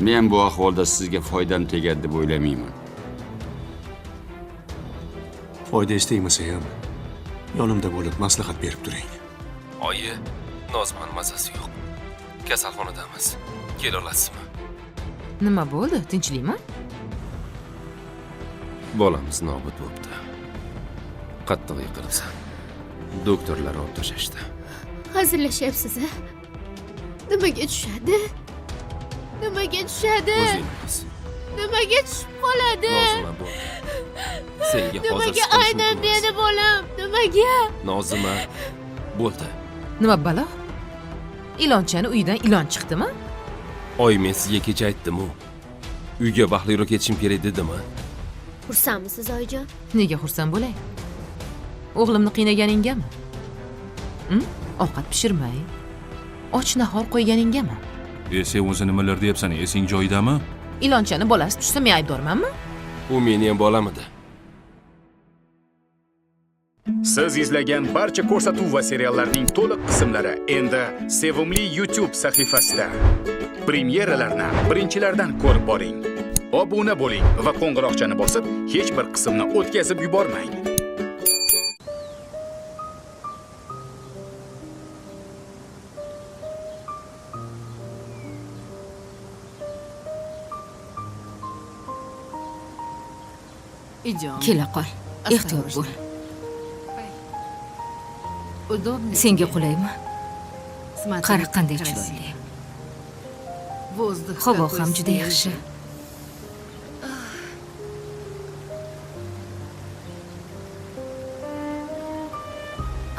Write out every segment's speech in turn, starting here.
Men bu ahvolda sizga foydam tegadi deb o'ylamayman. Foyda istamasa ham yonimda bo'lib maslahat berib turing. Oyi, Nozman mazasi yo'q. Kasalxonadamiz. Kela olasizmi? Nima bo'ldi? Tinchlikmi? Bolamiz nobud bo'libdi. Qattiq yiqilibsan. Doktorlar olib tashlashdi. Hazillashyapsiz-a? Nimaga tushadi? Nimaga tushadi? O'zingiz. Nimaga tushib qoladi? Nozima bo'l. Senga hozir Nimaga aynan meni bolam? Nimaga? Nozima bo'ldi. Nima balo? Ilonchani uyidan ilon chiqdimi? Oy, men sizga kecha aytdim-ku. Uyga baxtliroq ketishim kerak dedimmi? Xursandmisiz, oyijon? Nega xursand bo'lay? O'g'limni qiynaganingami? Ovqat pishirmay, och nahor qo'yganingami? Sen o'zi nimalar deyapsan? Esing joyidami? Ilonchani bolasi tushsa men aybdormanmi? U meni ham bolam edi. Siz izlagan barcha ko'rsatuv va seriallarning to'liq qismlari endi Sevimli YouTube sahifasida. Premyeralarni birinchilardan ko'rib boring. Obuna bo'ling va qo'ng'iroqchani bosib, hech bir qismni o'tkazib yubormang. Kela qol. Ehtiyot bo'l. Senga qulaymi? Qara qanday chiroyli. Havo ham juda yaxshi.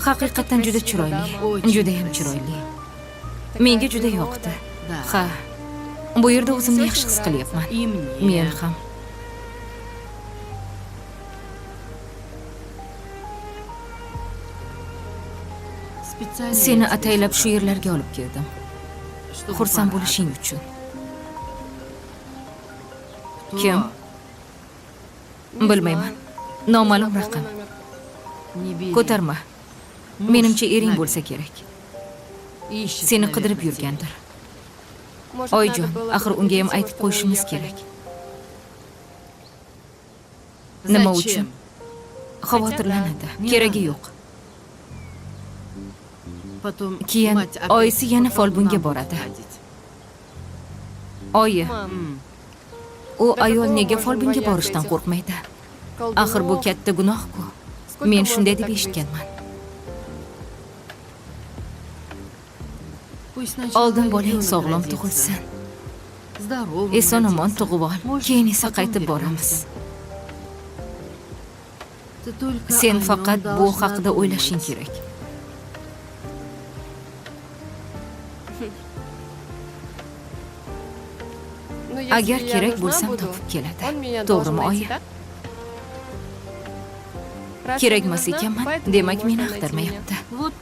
Haqiqatan juda chiroyli. Juda ham chiroyli. Menga juda yoqdi. Ha. Bu yerda o'zimni yaxshi his qilyapman. Men ham. Seni ataylab shu yerlarga olib keldim. Xursand bo'lishing uchun. Kim? Bilmayman. Noma'lum raqam. Ko'tarma. Menimcha ering bo'lsa kerak. Seni qidirib yurgandir. Oyijon, axir unga ham aytib qo'yishimiz kerak. Nima uchun? Xavotirlanadi. Keragi yo'q. Keyin oyisi yana folbinga boradi. Oyi. U ayol nega folbinga borishdan qo'rqmaydi? Axir bu katta gunoh-ku. Men shunday deb eshitganman. Oldin bolang sog'lom tug'ilsin. Eson-omon tug'ib ol, keyin esa qaytib boramiz. Sen faqat bu haqida o'ylashing kerak. Agar kerak bo'lsam topib keladi. To'g'rimi, oyi? Kerakmas ekanman, demak meni axtarmayapti.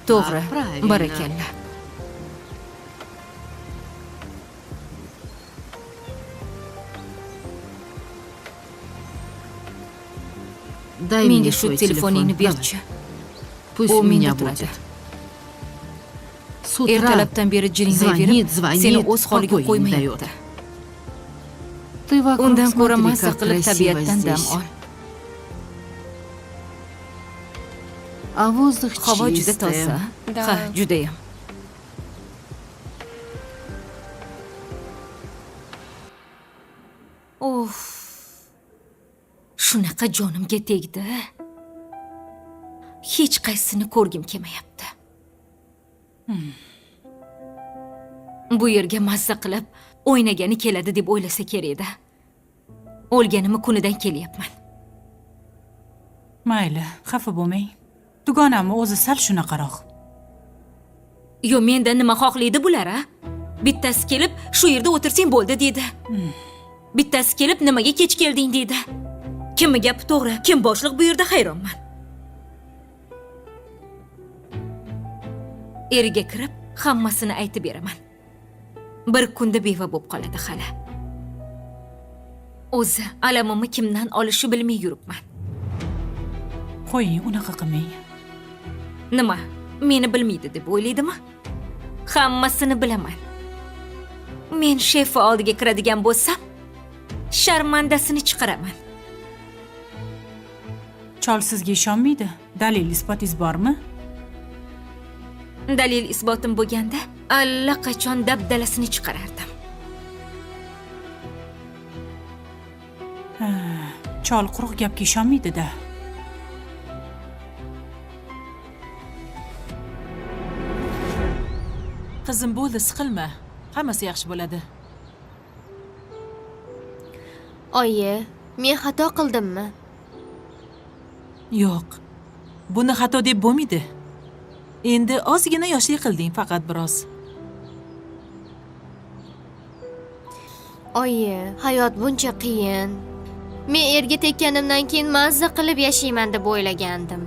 To'g'ri, barakalla. Menga shu telefoningni berchi. U menga turadi. Ertalabdan beri jiringlayverib, seni o'z holiga qo'ymayapti. Undan ko'ra mazza qilib tabiatdan dam ol. Havo juda toza. Ha, judayam. Of. Shunaqa jonimga tegdi. Hech qaysini ko'rgim kelmayapti. Bu yerga mazza qilib o'ynagani keladi deb o'ylasa kerak edi. O'lganimni kunidan kelyapman. Mayli, xafa bo'lmang. Dugonamni o'zi sal shunaqaroq. Yo, mendan nima xohlaydi bular, a? Bittasi kelib, shu yerda o'tirsang bo'ldi dedi. Bittasi kelib, nimaga kech kelding dedi. Kimmi gapi to'g'ri, kim boshliq bu yerda hayronman. Eriga kirib, hammasini aytib beraman. Bir kunda beva bo'lib qoladi hali. O'zi alamimni kimdan olishi bilmay yuribman. Qo'ying, unaqa qilmang. Nima? Meni bilmaydi deb o'ylaydimi? Hammasini bilaman. men shefa oldiga kiradigan bo'lsam, sharmandasini chiqaraman. Chol sizga ishonmaydi. Dalil isbotingiz bormi? Dalil isbotim bo'lganda, allaqachon dabdalasini chiqarardim. Chol quruq gapga ishonmaydi-da. Qizim bo'ldi, siqilma. Hammasi yaxshi bo'ladi. Oyi, men xato qildimmi? Yo'q. Buni xato deb bo'lmaydi. Endi ozgina yoshlik qilding, faqat biroz. Oyi, hayot buncha qiyin. Men erga tekkanimdan keyin mazza qilib yashayman deb o'ylagandim.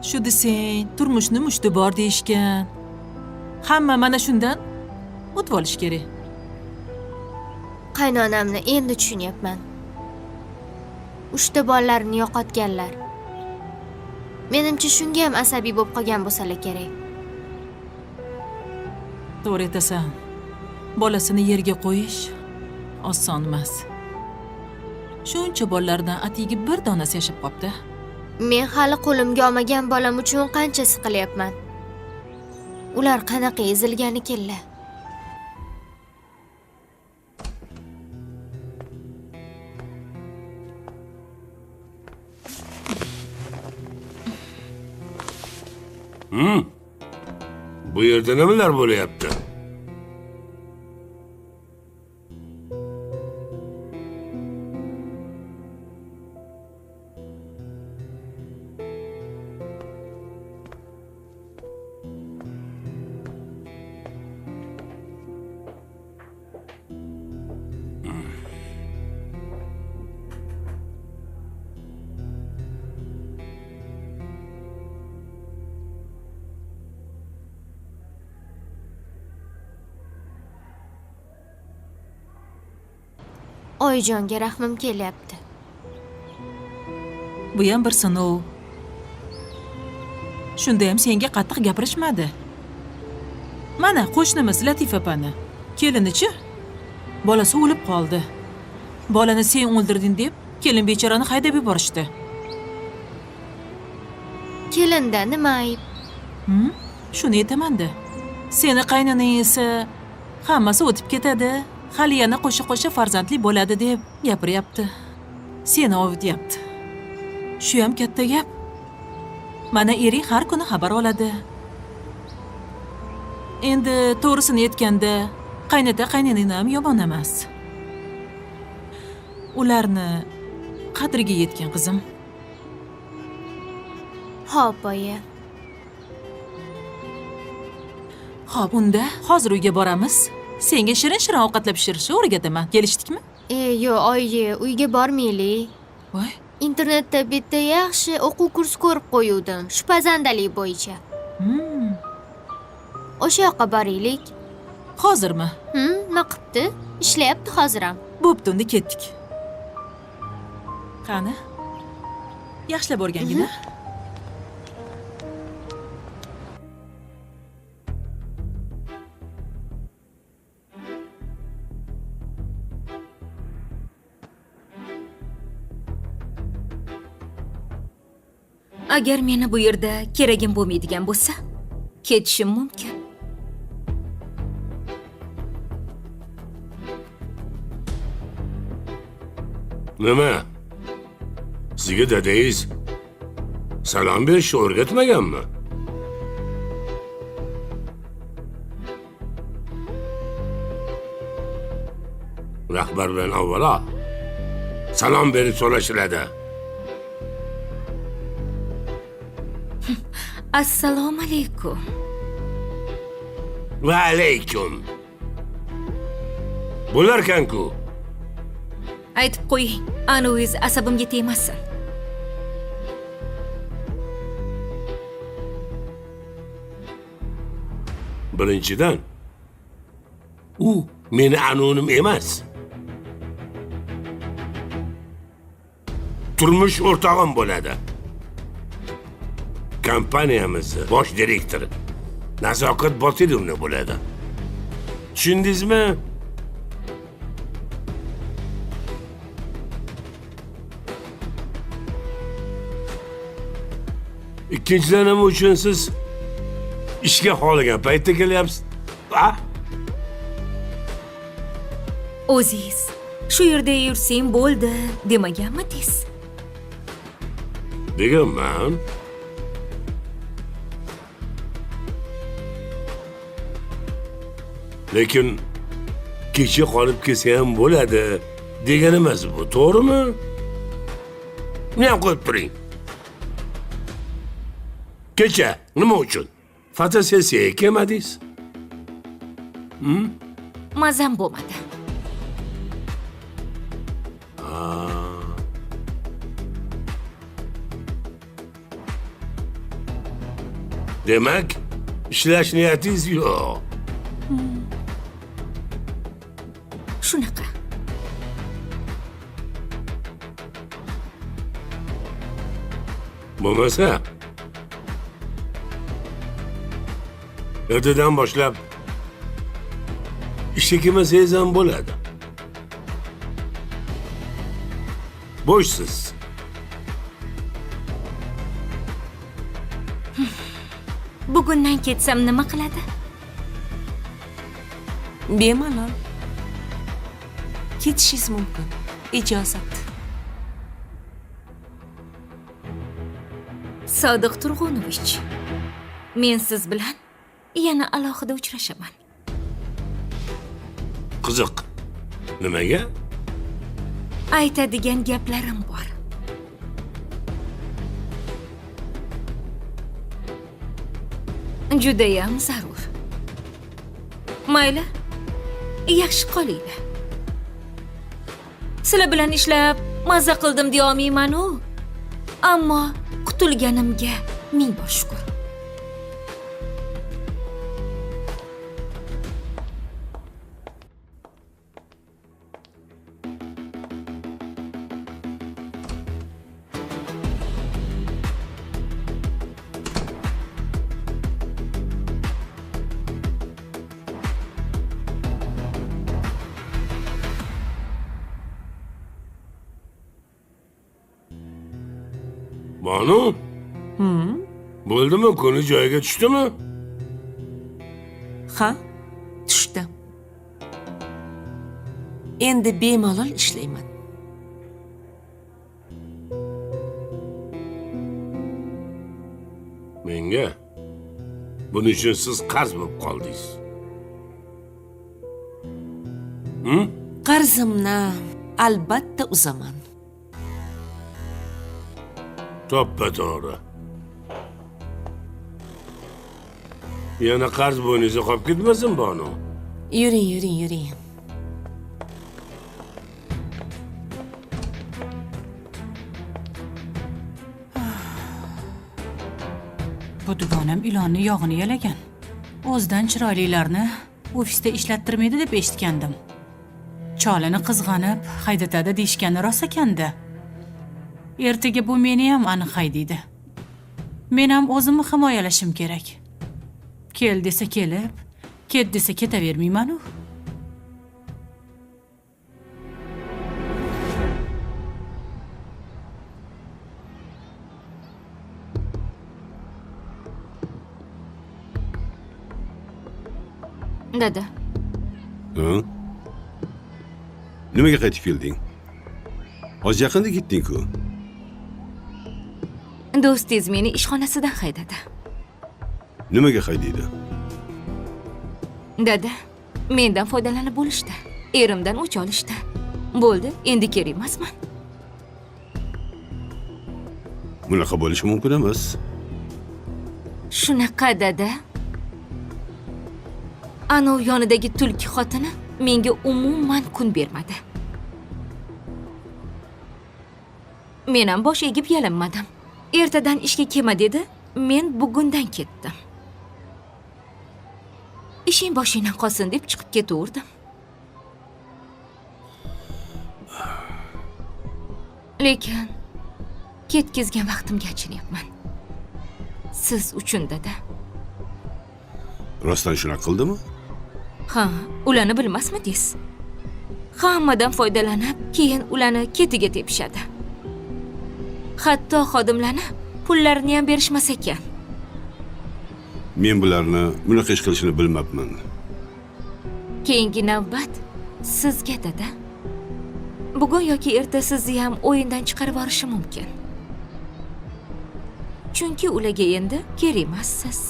Shu desang, turmushni mushti bor deyishgan. Hamma mana shundan o'tib olish kerak. Qaynonamni endi tushunyapman. 3 bolalarini yo'qotganlar. Menimcha shunga ham asabiy bo'lib qolgan bo'lsalar kerak. To'g'ri aytasan. Bolasini yerga qo'yish oson emas. Shuncha bolalardan atigi bir donasi yashab qopti. Men hali qo'limga olmagan bolam uchun qancha siqilyapman. Ular qanaqa ezilgan ekanlar. Bu yerda nimalar bo'layapti? Oyijonga rahmim kelyapti. Bu ham bir sinov. Shunda ham senga qattiq gapirishmadi. Mana qo'shnimiz Latifa opani, kelinichi bolasi o'lib qoldi. Bolani sen o'ldirding deb kelin bechorani haydab yuborishdi. Kelinda nima ayb? Shuni aytaman-da. Seni qaynonang esa hammasi o'tib ketadi. Hali yana qo'sha-qo'sha farzandli bo'ladi deb gapiryapti. Seni ovutyapti. Shu ham katta gap. Mana ering har kuni xabar oladi. Endi to'g'risini aytganda, qaynota-qaynonang ham yomon emas. Ularni qadriga yetgan qizim. Xo'p, oyi. Xo'p, unda hozir uyga boramiz. Senga shirin-shirin ovqatlab pishirishni o'rgataman. Kelishdikmi? Yo'q, oyi, uyga bormaylik. Voy, Internetda bitta yaxshi o'quv kursi ko'rib qo'yuvdim, shu pazandalik bo'yicha. O'sha yoqqa boraylik. hozirmi? Nima qilibdi? Ishlayapti hozir ham. Bo'pti, unda ketdik. Qani? Yaxshilab o'rgangina. Agar meni bu yerda keragim bo'lmaydigan bo'lsa, ketishim mumkin. Nima? Sizga dadangiz salom berishni o'rgatmaganmi? Rahbar bilan avvalo salom berib so'rashiladi. Assalomu alaykum. Va alaykum. Bo'larkan-ku. Aytib qo'ying, ano'yiz asabimga tegmasin. Birinchidan, u meni anonim emas. Turmush o'rtog'im bo'ladi. Kompaniyamiz bosh direktori Nazokat Botirovna bo'ladi. Tushundingizmi? Ikkinchilanma uchun siz ishga xohlagan paytda kelyapsiz. Ha? O'zingiz shu yerda yursang bo'ldi demaganmidingiz? Deganman. Lekin kecha qolib kelsa ham bo'ladi degan emas bu, to'g'rimi? Nima qo'yib turing? Kecha nima uchun? Fotosessiyaga kelmadingiz? Mazam bo'lmadi. Demak, ishlash niyatingiz yo'q. Shunaqa. Bo'lmasa, ertadan boshlab ishga kelmasangiz ham bo'ladi. Bo'shsiz. Bugundan ketsam nima qiladi? Bemalol. Ketishingiz mumkin. Ijozat. Sodiq Turg'unovich, men siz bilan yana alohida uchrashaman. Qiziq. Nimaga? Aytadigan gaplarim bor. Judayam zarur. Mayli, yaxshi qolinglar. Sizlar bilan ishlab mazza qildim deya olmayman-u. Ammo qutulganimga ming bor shukr. Banu? Bo'ldimi? Kuni joyiga tushdimi? Ha, tushdim. Endi bemalol ishlayman. Menga buning uchun siz qarz bo'lib qoldingiz. Qarzimni albatta uzaman. To'ppa-to'g'ri. Yana qarz bo'yningizga qolib ketmasin, Banu. Yuring, yuring, yuring. Bu dugonam ilonni yog'ini yalagan. O'zidan chiroylilarni ofisda ishlattirmaydi deb eshitgandim. Cholini qizg'anib, haydatadi deyishgani rost ekanda. Ertaga bu meni ham aniq haydaydi. Men ham o'zimni himoyalashim kerak. Kel desa kelib, ket desa ketavermayman-u. Dada, Ha? Nimaga qaytib kelding? Hozir yaqinda ketding-ku. Do'stingiz meni ishxonasidan haydadi. Nimaga haydaydi? Dada, mendan foydalanib bo'lishdi. Erimdan o'ch olishdi. Bo'ldi, endi kerak emasman. Bunaqa bo'lishi mumkin emas. Shunaqa dada. Anov yonidagi tulki xotini menga umuman kun bermadi. Men ham bosh egib yalinmadim. Ertadan ishga kelma dedi, men bugundan ketdim. Ishing boshingdan qolsin deb chiqib ketaverdim. Lekin ketkizgan vaqtimga achinayapman. Siz uchun dada. Rostdan shunaqa qildimi? Ha, ularni bilmasmidingiz? Hammadan foydalanib, keyin ularni ketiga tepishadi. Hatto xodimlarni pullarini ham berishmas ekan. Men bularni bunaqa ish qilishini bilmabman. Keyingi navbat sizga dada. Bugun yoki erta sizni ham o'yindan chiqarib yuborishi mumkin. Chunki ularga endi kerak emassiz.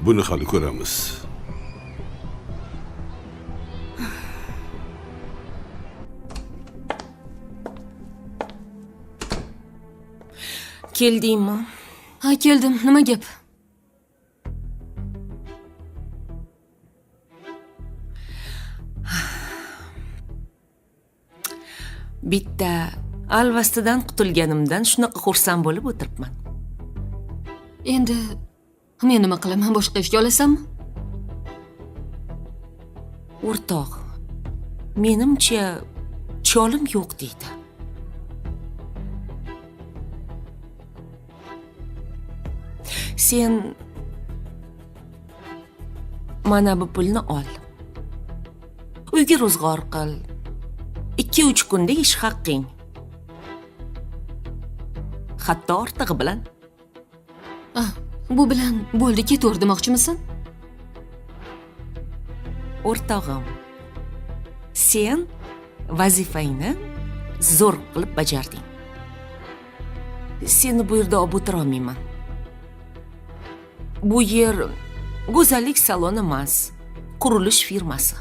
Buni hali ko'ramiz. Keldingmi? Ha, keldim. Nima gap? Bitta alvastidan qutulganimdan shunaqa xursand bo'lib o'tiribman. Endi men nima qilaman? Boshqa ishga olasanmi? O'rtoq, menimcha cholim yo'q deydi. Sen mana bu pulni ol. Uyga ro'zg'or qil. 2-3 kunda ish haqqing. Hatto ortig'i bilan. Bu bilan bo'ldi, ketaver demoqchimisan? O'rtog'im, sen vazifangni zo'r qilib bajarding. Seni bu yerda olib o'tira olmayman. Bu yer go'zallik saloni emas, qurilish firmasi.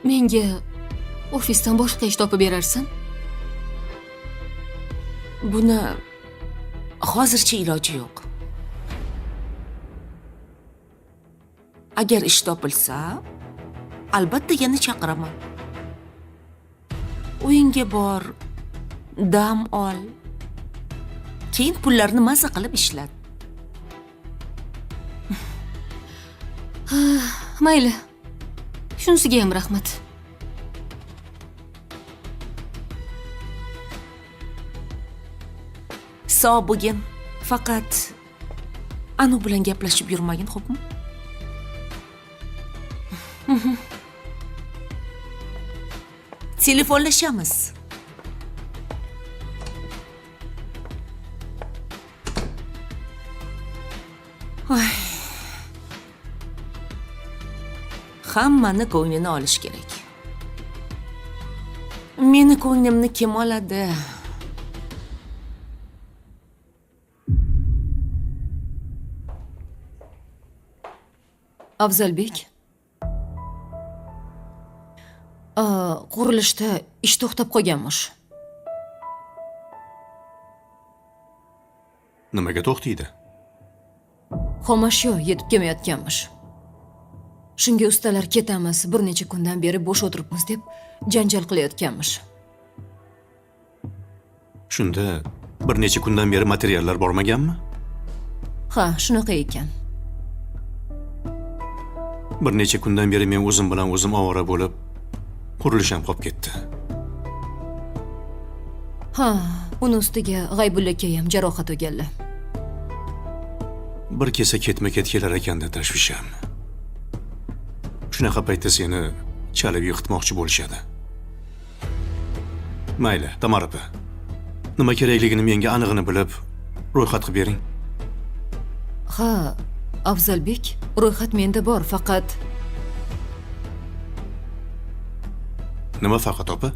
Menga ofisdan boshqa ish topib berarsan? Buni hozircha iloji yo'q. Agar ish topilsa, albatta yana chaqiraman. Uyingga bor, dam ol. Keyin pullarni maza qilib ishlat. Mayli. Shunisiga ham rahmat. Sog' bo'lgin. Faqat anu bilan gaplashib yurmagin, xo'pmi? Telefonlashamiz. Hammani ko'nglini olish kerak. Meni ko'nglimni kim oladi? Afzalbek. Qurilishda ish to'xtab qolganmish. Nimaga to'xtaydi? Xomashyo yetib kelmayotganmish. Shunga ustalar ketamiz, bir necha kundan beri bo'sh o'tiribmiz deb janjal qilayotganmish. Shunda bir necha kundan beri materiallar bormaganmi? Ha, shunaqa ekan. Bir necha kundan beri men o'zim bilan o'zim ovora bo'lib, qurilish ham qolib ketdi. Ha, uni ustiga G'aybulla aka ham jarohat olganlar. Bir kesa ketma-ket kelar ekanda tashvisham. Shunaqa paytda seni chalib yiqitmoqchi bo'lishadi. Mayli, Tamar opa. Nima kerakligini menga aniqini bilib, ro'yxat qilib bering. Ha, Afzalbek, ro'yxat menda bor, faqat Nima faqat opa?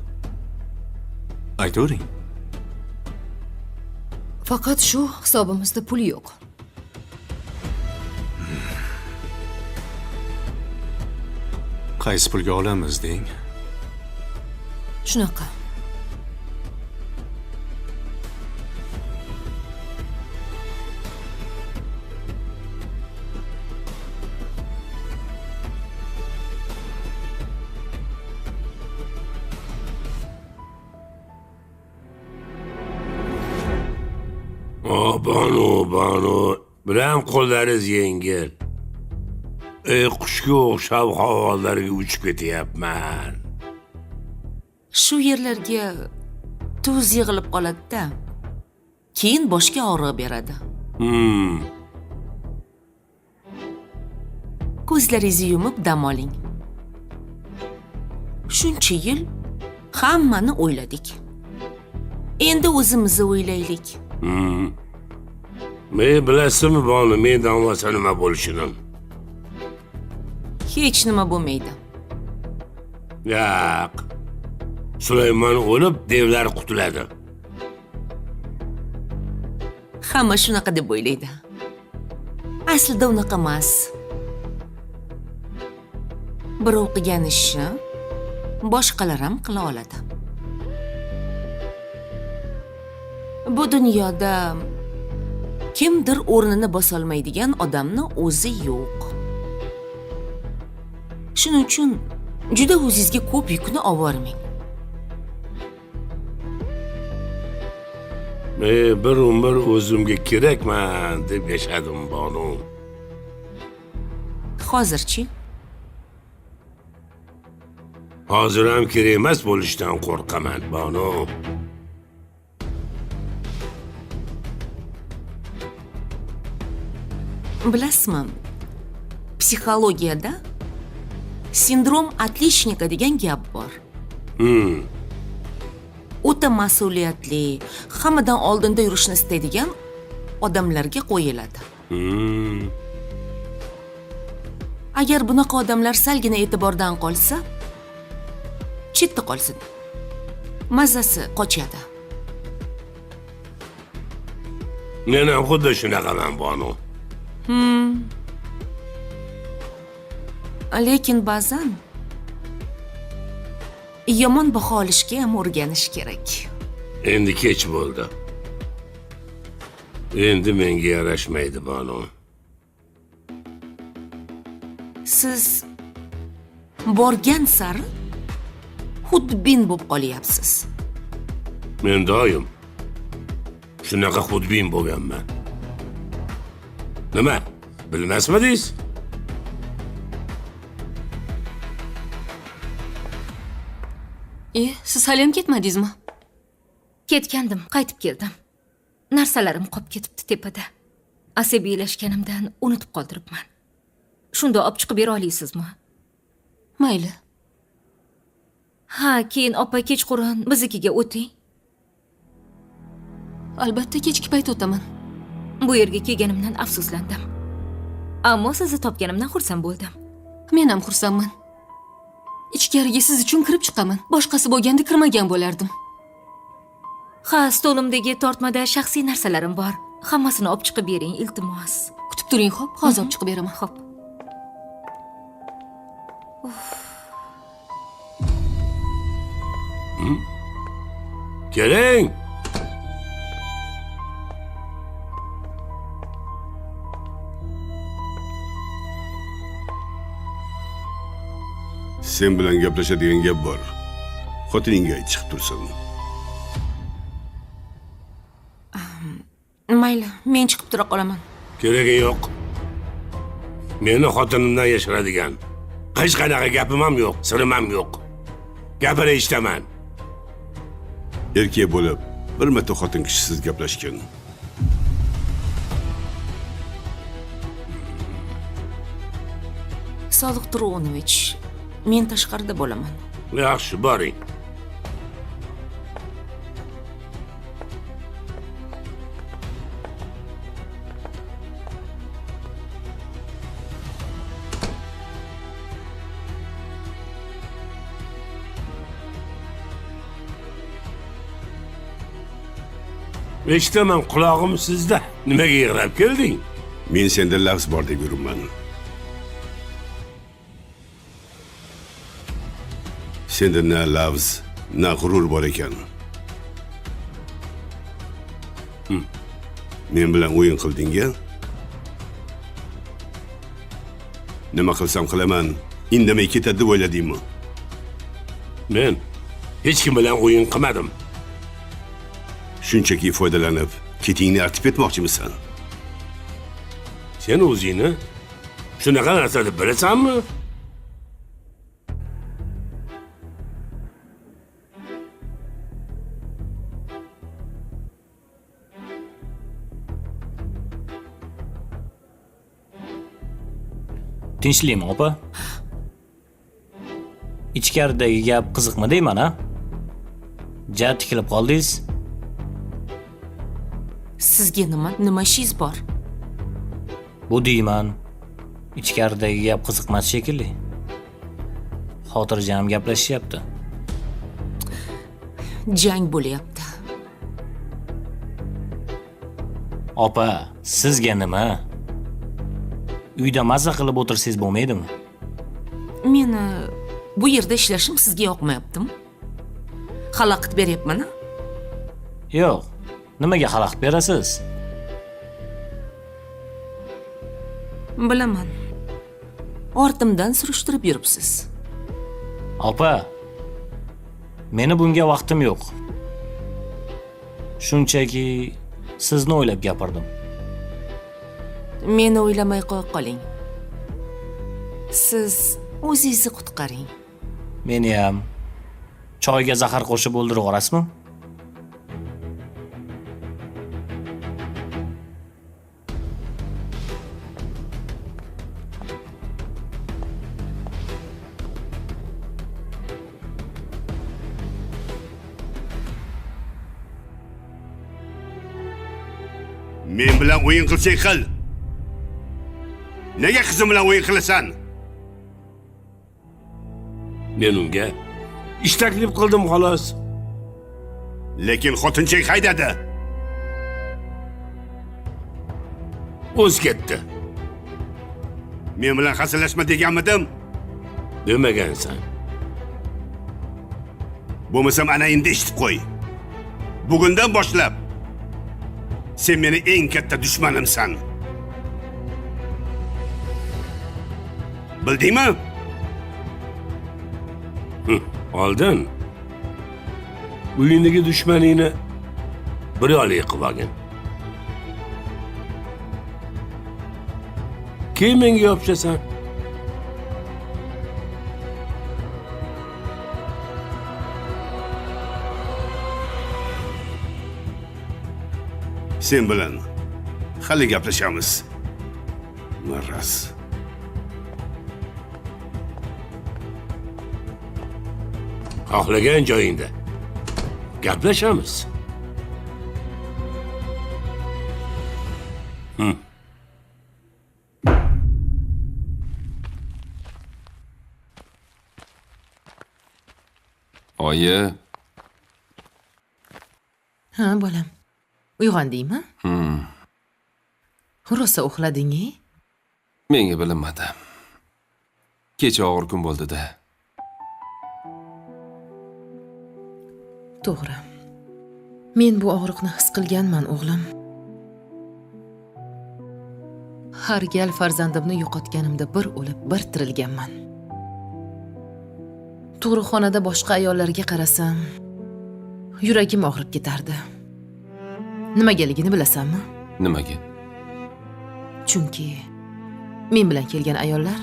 Aytavering. Faqat shu hisobimizda pul yo'q. Qaysi pulga olamiz deng? Shunaqa. Banu, bilan qo'llaringiz yengil. Qushga o'xshab havolarga uchib ketyapman. Shu yerlarga tuz yig'ilib qoladi-da. Keyin boshga og'riq beradi. Ko'zlaringizni yumib dam oling. Shuncha yil hammani o'yladik. Endi o'zimizni o'ylaylik. Men bilasizmi buni mendan olmasa nima bo'lishini? Hech nima bo'lmaydi. Yo'q. Sulaymon o'lib, devlar qutuladi. Hamma shunaqa deb o'ylaydi. Aslida unaqa emas. Birov qilgan ishni boshqalar ham qila oladi. Bu dunyoda kimdir o'rnini bosolmaydigan odamni o'zi yo'q. Shuning uchun juda o'zingizga ko'p yukni olvormang. Men bir umr o'zimga kerakman deb yashadim Bonu. Hozirchi? Hozir ham kerak emas bo'lishdan qo'rqaman Bonu. Bilasizmi? Psixologiyada sindrom отличника degan gap bor. O'ta mas'uliyatli, hammadan oldinda yurishni istaydigan odamlarga qo'yiladi. Agar bunaqa odamlar salgina e'tibordan qolsa, chetda qolsin. Mazasi qochadi. Men ham xuddi shunaqaman Bonu. Lekin ba'zan yomon baho olishga ham o'rganish kerak. Endi kech bo'ldi. Endi menga yarashmaydi Bonu. Siz borgan sari xudbin bo'lib qolyapsiz. Men doim shunaqa xudbin bo'lganman. Nima? Bilmasmidingiz? Siz haliyam ketmadingizmi? Ketgandim, qaytib keldim. Narsalarim qolib ketibdi tepada. Asabiylashganimdan unutib qoldiribman. Shunda olib chiqib bera olaysizmi? Mayli. Ha, keyin opa kechqurun biznikiga o'ting. Albatta kechki payt o'taman. Bu yerga kelganimdan afsuslandim. Ammo sizni topganimdan xursand bo'ldim. Men ham xursandman. Ichkariga siz uchun kirib chiqaman. Boshqasi bo'lganda kirmagan bo'lardim. Ha, stolimdagi tortmada shaxsiy narsalarim bor. Hammasini olib chiqib bering, iltimos. Kutib turing, xo'p? Hozir olib chiqib beraman, xo'p. Keling. Sen bilan gaplashadigan gap bor. Xotiningga ayt chiqib tursin. Mayli, men chiqib tura qolaman. Keragi yo'q. Meni xotinimdan yashiradigan hech qanaqa gapim ham yo'q, sirim ham yo'q. Gapini eshitaman. Erkak bo'lib, bir marta xotin kishisiz gaplashgan. Sodiq Turonovich, men tashqarida bo'laman. Yaxshi, boring. Eshitaman, qulog'im sizda. Nimaga yig'lab kelding? Men senda lafz bor deb yuribman. Senda na lafz, na g'urur bor ekan. Men bilan o'yin qilding-a? Nima qilsam qilaman, indamay ketadi deb o'yladingmi? Men hech kim bilan o'yin qilmadim. Shunchaki foydalanib, ketingni artib etmoqchimisan? Sen o'zingni shunaqa narsa deb bilasanmi? Tinchlikmi, opa? Ichkaridagi gap qiziqmi deyman, ha? Ja tikilib qoldingiz? Sizga nima ishingiz bor? Bu deyman. Ichkaridagi gap qiziqmas shekilli. Xotirjam gaplashishyapti. Jang bo'lyapti. Opa, sizga nima? Uyda maza qilib o'tirsangiz bo'lmaydimi? Meni bu yerda ishlashim sizga yoqmayaptimi? Xalaqit beryapman-a? Yo'q. Nimaga xalaqit berasiz? Bilaman. Ortimdan surishtirib yuribsiz. Opa, meni bunga vaqtim yo'q. Shunchaki sizni o'ylab gapirdim. Meni o'ylamay qo'ya qoling. Siz o'zingizni qutqaring. Meni ham choyga zahar qo'shib o'ldirib yuborasizmi? Men bilan o'yin qilsang qil. Nega qizim bilan o'yin qilasan? Men unga ish taklif qildim xolos. Lekin xotinchang haydadi. O'z ketdi. Men bilan hazillashma deganmidim? Demagansan. Bo'lmasam ana endi eshitib qo'y. Bugundan boshlab sen meni eng katta dushmanimsan. Bildingmi? Oldin uyindagi dushmaningni bir yo'li qilib olgin. Keyin menga yopishasan. Sen bilan hali gaplashamiz. Maraz. Xohlagan joyingda gaplashamiz. Oyi, Ha, bolam. Uyg'ondingmi? Rosa uxlading-a? menga bilinmadi. Kecha og'ir kun bo'ldi-da. To'g'ri. Men bu og'riqni his qilganman, o'g'lim. Har gal farzandimni yo'qotganimda bir o'lib, bir tirilganman. Tug'ruqxonada boshqa ayollarga qarasam, yuragim og'rib ketardi. Nimagaligini bilasanmi? Nimaga? Chunki men bilan kelgan ayollar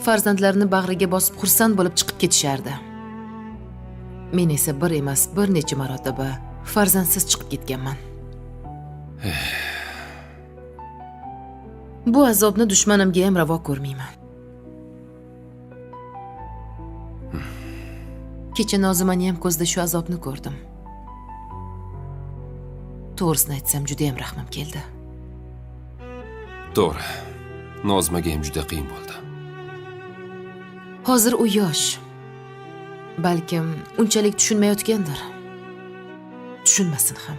farzandlarini bag'riga bosib xursand bo'lib chiqib ketishardi. Men esa bir emas, bir necha marotaba farzandsiz chiqib ketganman. Bu azobni dushmanimga ham ravo ko'rmayman. Kecha Nozimani ham ko'zda shu azobni ko'rdim. To'g'risini aytsam, juda ham rahmim keldi. To'g'ri. Nozimaga ham juda qiyin bo'ldi. Hozir u yosh. Balkim unchalik tushunmayotgandir. Tushunmasin ham.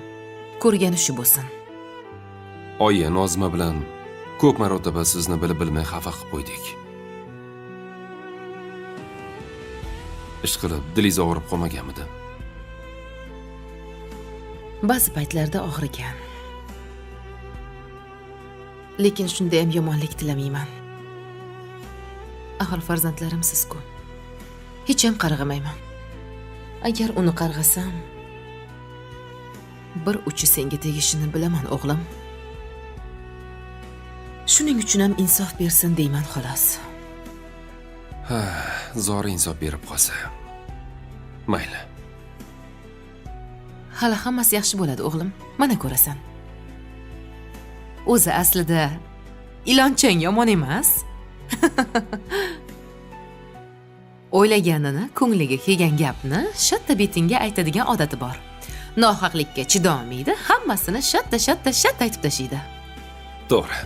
Ko'rgani shu bo'lsin. Oyi, Nozima bilan ko'p marotaba sizni bilib-bilmay xafa qilib qo'ydik. Ish qilib dilingiz og'rib qolmaganmidi? Ba'zi paytlarda og'rigan. Lekin shunda ham yomonlik tilamayman. Axir farzandlarim siz-ku. Hech ham qarg'amayman. Agar uni qarg'asam, bir uchi senga tegishini bilaman, o'g'lim. Shuning uchun ham insof bersin deyman, xolos. Ha, zori insof berib qolsa. Mayli. Hali hammasi yaxshi bo'ladi, o'g'lim. Mana ko'rasan. O'zi aslida ilonchang yomon emas. O'ylaganini, ko'ngliga kelgan gapni shatta betingga aytadigan odati bor. Nohaqlikka chidolmaydi, hammasini shatta aytib tashlaydi. To'g'ri.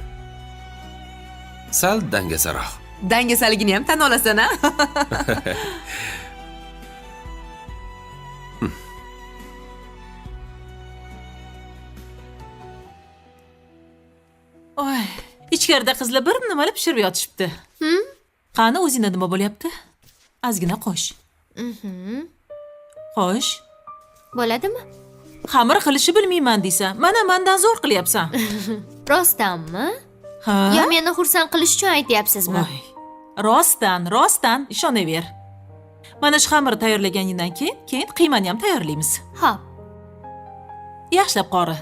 Sal dangasaroq. Dangasaligini ham tan olasan, a? Oy, ichkarida qizlar bir nimalar pishirib yotishibdi. Qani o'zingda nima bo'lyapti? Ozgina qo'sh. Qo'sh. Bo'ladimi? Xamir qilishni bilmayman deysan. Mana mendan zo'r qilyapsan. Rostdanmi? Ha? Yo meni xursand qilish uchun aytyapsizmi? Voy. Rostdan ishonaver. Mana shu xamirni tayyorlaganingdan keyin qiymani ham tayyorlaymiz. Xo'p. Yaxshilab qori.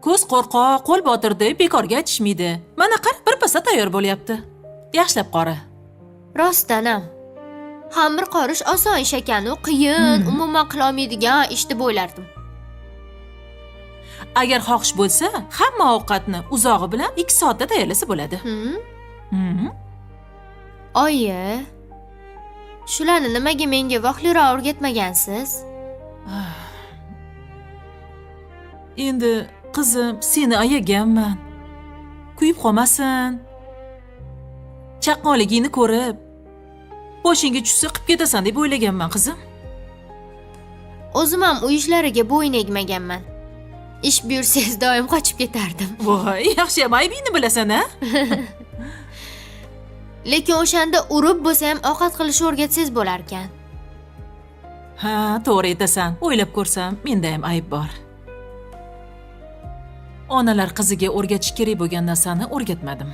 Ko'z qo'rqoq, qo'l botirdi, bekorga aytishmaydi. Mana qara, birpasda tayyor bo'lyapti. Yaxshilab qori. Rostdanam. Xamir qorish oson ish ekan, qiyin, umuman qila olmaydigan ish deb o'ylardim. Agar xohish bo'lsa, hamma ovqatni uzog'i bilan 2 soatda tayyorlasa bo'ladi. Oyi, shularni nimaga menga vaqtliroq o'rgatmagansiz? Endi qizim, seni ayaganman. Kuyib qolmasin. Chaqqonligingni ko'rib, boshingga tushsa qilib ketasan deb o'ylaganman, qizim. O'zim ham uy ishlariga bo'yin egmaganman. Ish buyursangiz doim qochib ketardim. Voy, yaxshi ham aybingni bilasan, a? Lekin o'shanda urib bo'lsa ham ovqat qilishni o'rgatsangiz bo'lar ekan. Ha, to'g'ri aytasan. O'ylab ko'rsam, menda ham ayb bor. Onalar qiziga o'rgatish kerak bo'lgan narsani o'rgatmadim.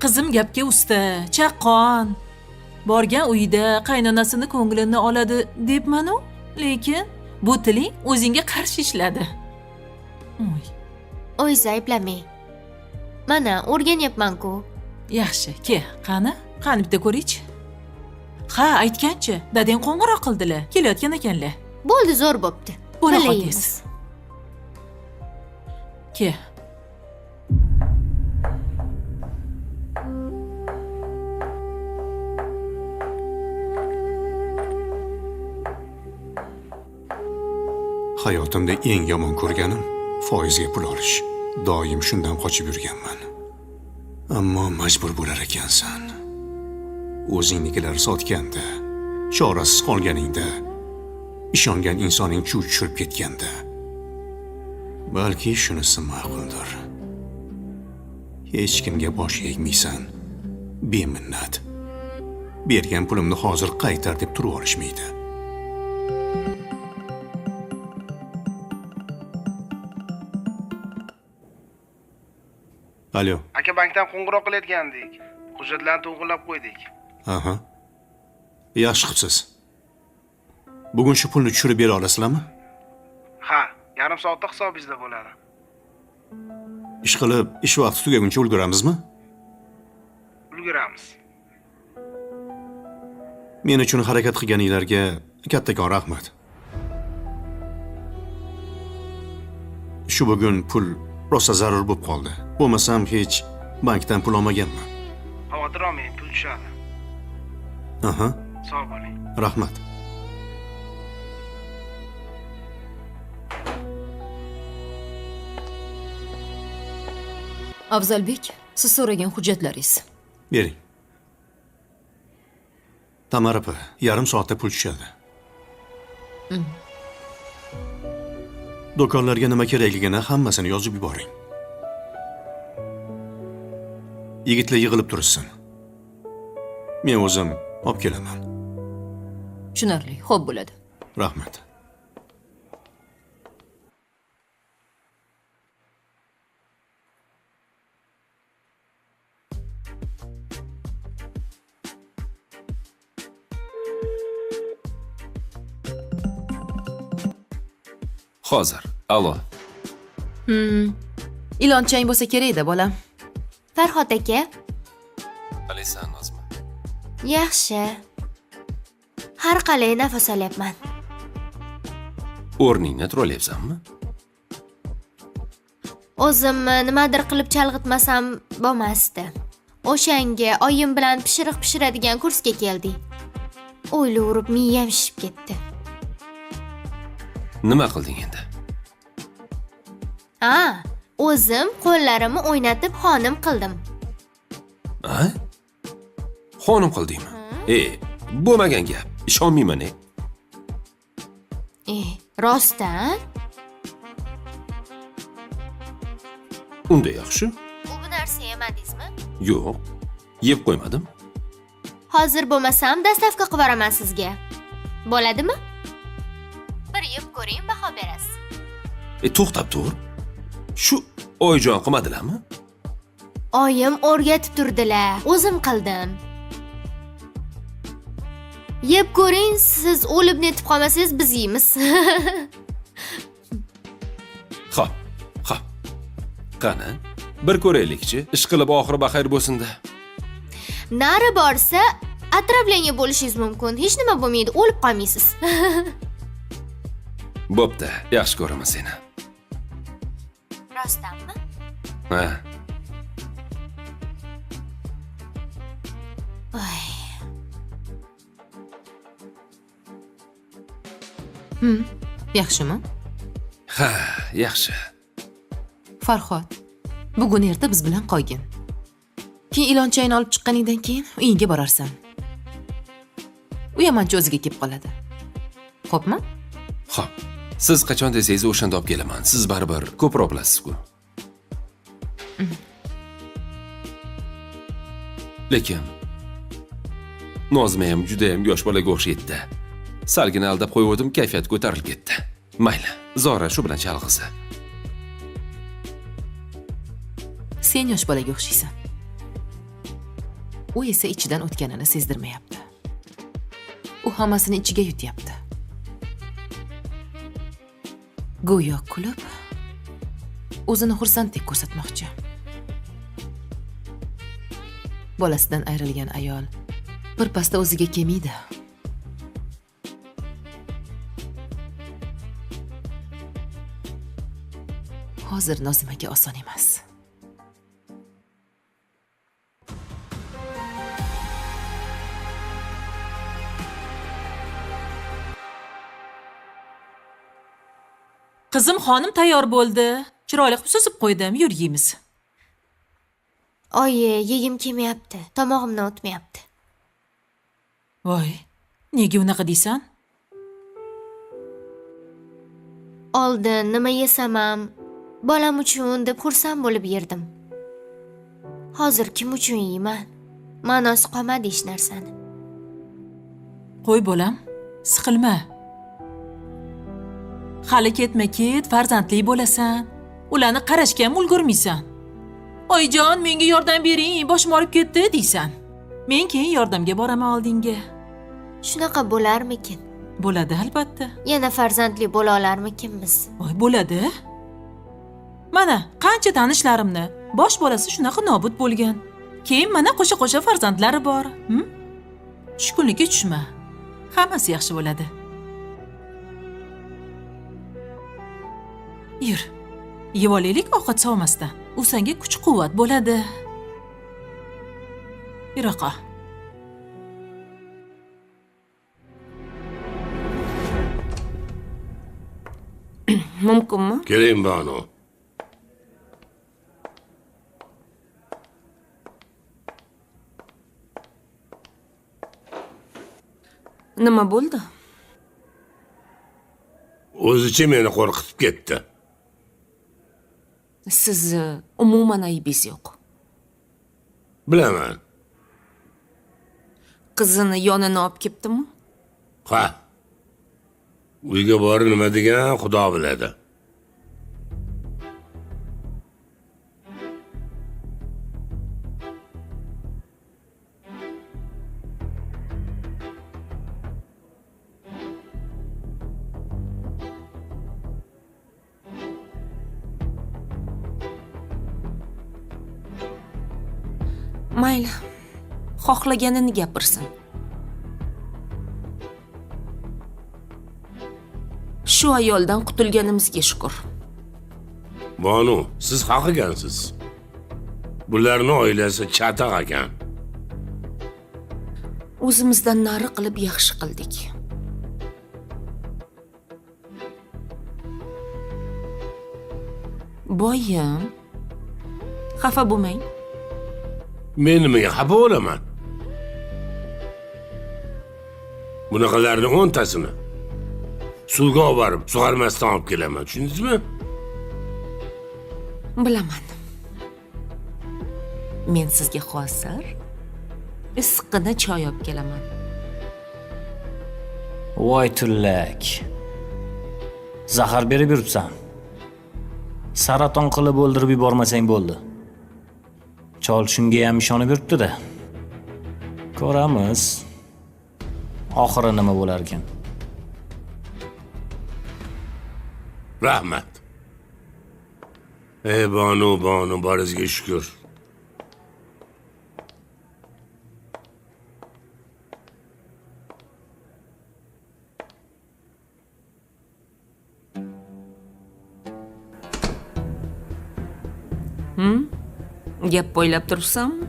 Qizim gapga usta, chaqqon. Borgan uyida qaynonasini ko'nglini oladi debman-u, lekin bu tiling o'zingga qarshi ishladi. O'zingizni ayblamang. Mana o'rganyapman-ku. Yaxshi, qani bitta ko'raychi. Ha, aytgancha, dadang qo'ng'iroq qildilar, kelayotgan ekanlar. Bo'ldi, zo'r bo'pti. Bo'la Bilaymiz. qolasiz. Hayotimda eng yomon ko'rganim foizga pul olish. Doim shundan qochib yurganman. Ammo majbur bo'lar ekansan. O'zingnikilar sotganda, chorasiz qolganingda, ishongan insoning chuv tushirib ketganda, balki shunisi ma'quldir. Hech kimga bosh egmaysan, beminnat. Bergan pulimni hozir qaytar deb turib olishmaydi. Alo. Aka, bankdan qo'ng'iroq qilayotgandik. Hujjatlarni to'g'irlab qo'ydik. Aha. Yaxshi qilibsiz. Bugun shu pulni tushirib bera olasizlarmi? Ha, yarim soatda hisobingizda bo'ladi. Ish qilib, ish vaqti tugaguncha ulguramizmi? Ulguramiz. Men uchun harakat qilganinglarga kattakon rahmat. Shu bugun pul rosa zarur bo'lib qoldi. Bo'lmasam hech bankdan pul olmaganman. Xavotir olmang, pul tushadi. Aha. Sog' bo'ling. Rahmat. Afzalbek, siz so'ragan hujjatlaringiz. Bering. Tamara opa, yarim soatda pul tushadi. Do'konlarga nima kerakligini hammasini yozib yuboring. Yigitlar yig'ilib tursin. Men o'zim olib kelaman. Tushunarli, xo'p bo'ladi. Rahmat. Hozir. Alo. Ilonchang bo'lsa kerak-da, bolam. Farhod aka. Alaysan, Nozma. Yaxshi. Har qalay nafas olyapman. O'rningni turolyapsanmi? O'zimni nimadir qilib chalg'itmasam bo'lmasdi. O'shanga oyim bilan pishiriq pishiradigan kursga keldik. O'ylaverib miyam shishib ketdi. Nima qilding endi? O'zim qo'llarimni o'ynatib xonim qildim. Ha? Xonim qildingmi? Bo'lmagan gap. Ishonmayman. Rostdan? Unda yaxshi. Bu narsa yemadingizmi? Yo'q. Yeb qo'ymadim. Hozir bo'lmasam dastavka qilib beraman sizga. Bo'ladimi? Bir yeb ko'ring, baho berasiz. To'xtab tur. Shu oyjon qilmadilarmi? Oyim o'rgatib turdilar, o'zim qildim. Yeb ko'ring, siz o'lib netib qolmasangiz biz yeymiz. Xo'p. Qani, bir ko'raylikchi. Ish qilib oxiri baxayr bo'lsin-da. Nari borsa, отравление bo'lishingiz mumkin. Hech nima bo'lmaydi, o'lib qolmaysiz. Bo'pti, yaxshi ko'raman seni. Rostdanmi? Ha. Yaxshimi? Ha, yaxshi. Farhod, bugun erta biz bilan qolgin. Keyin ilonchayni olib chiqqaningdan keyin uyingga borarsan. U yamanchi o'ziga kelib qoladi. Xo'pmi? Xo'p. Siz qachon desangiz o'shanda olib kelaman. Siz baribir ko'proq bilasiz-ku. Lekin Nozma ham juda ham yosh bolaga o'xshaydi. Salgina aldab qo'ydim, kayfiyat ko'tarilib ketdi. Mayli, Zora shu bilan chalg'isa. Sen yosh bolaga o'xshaysan. U esa ichidan o'tganini sezdirmayapti. U hammasini ichiga yutyapti. Go'yo kulib, o'zini xursanddek ko'rsatmoqchi. Bolasidan ayrilgan ayol bir pasda o'ziga kelmaydi. Hozir Nozimaga oson emas. Qizim xonim tayyor bo'ldi. Chiroyli qilib suzib qo'ydim. Yur yeymiz. Oyi, yegim kelmayapti. Tomog'imdan o'tmayapti. Voy, nega unaqa deysan? Oldin nima yesam ham bolam uchun deb xursand bo'lib yerdim. Hozir kim uchun yeyman? Ma'nosi qolmadi hech narsani. Qo'y bolam, siqilma. Hali ketma-ket farzandli bo'lasan. Ularni qarashga ham ulgurmaysan. Oyjon, menga yordam bering, boshim og'rib ketdi deysan. Men keyin yordamga boraman oldinga. Shunaqa bo'larmikin? Bo'ladi albatta. Yana farzandli bo'la olarmikinmiz? Voy, bo'ladi. Mana, qancha tanishlarimni bosh bolasi shunaqa nobud bo'lgan. Keyin mana qo'sha-qo'sha farzandlari bor. Tushkunlikka tushma. Hammasi yaxshi bo'ladi. Yur. Yeb olaylik ovqat sovmasdan. U senga kuch-quvvat bo'ladi. Yiroqqa. Mumkinmi? Keling, Banu. Nima bo'ldi? O'zicha meni qo'rqitib ketdi. Sizni umuman aybingiz yo'q. Bilaman. Qizini yonini olib ketdimi? Ha. Uyga borib nima degan Xudo biladi. Mayli. Xohlaganini gapirsin. Shu ayoldan qutulganimizga shukr. Bonu, siz haq ekansiz. Bularning oilasi chataq ekan. O'zimizdan nari qilib yaxshi qildik. Boyim, xafa bo'lmang. Men nimaga xafa bo'laman? Bunaqalarning 10tasini suvga olib borib, sug'armasdan olib kelaman, tushundingizmi? Bilaman. Men sizga hozir issiqqina choy olib kelaman. Voy tullak. Zahar berib yuribsan. Saraton qilib o'ldirib yubormasang bo'ldi. Chol shunga ham ishonib yuribdi-da. Ko'ramiz. Oxiri nima bo'lar ekan? Rahmat. Ey Bonu, boringizga shukr. Gap bo'ylab turibsanmi?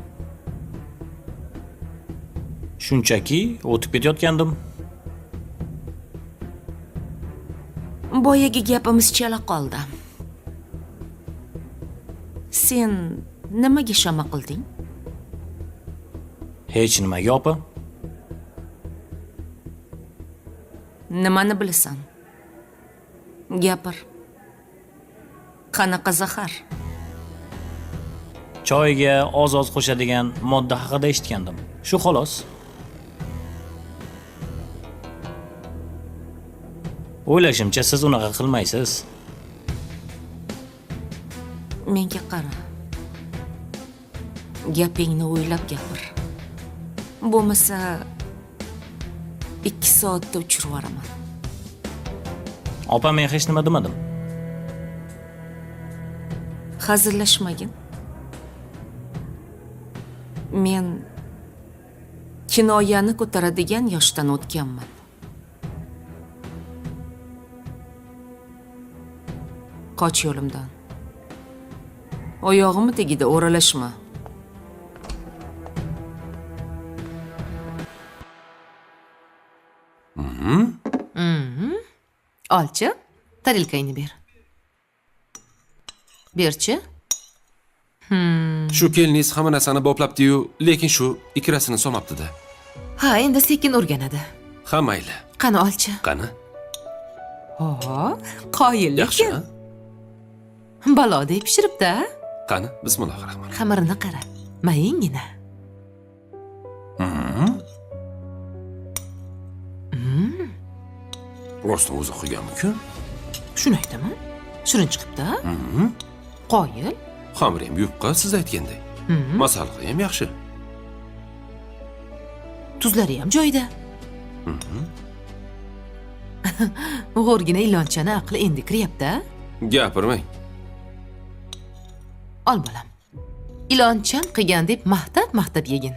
Shunchaki o'tib ketayotgandim. Boyagi gapimiz chala qoldi. Sen nimaga shama qilding? Hech nimaga opa. Nimani bilasan? Gapir. Qanaqa zahar? Choyga oz-oz qo'shadigan modda haqida eshitgandim. Shu xolos. O'ylashimcha siz unaqa qilmaysiz. Menga qara. Gapingni o'ylab gapir. Bo'lmasa 2 soatda uchirib yuboraman. Opa, men hech nima demadim. Hazillashmagin. Men kinoyani ko'taradigan yoshdan o'tganman. Qoch yo'limdan. Oyog'im tagida o'ralashma. Olchi, tarilkangni ber. Berchi. Shu keliningiz hamma narsani boplabdi-yu, lekin shu ikirasini solmabdi-da. Ha, endi sekin o'rganadi. Ha, mayli. Qani olchi. Qani? Oho, qoyillik. Yaxshi. Balodek pishiribdi. Qani, bismillahirrohmanirrohim. Xamirini qara. Mayingina. Rostdan o'zi qilganmi-ku? Shuni aytaman. Shirin chiqibdi. Qoyil. Xamir ham yupqa, siz aytgandek. Masalliqi ham yaxshi. Tuzlari ham joyida. G'o'rgina ilonchani aqli endi kiryapti. Gapirmang. Ol bolam. Ilonchan qilgan deb maqtab yegin.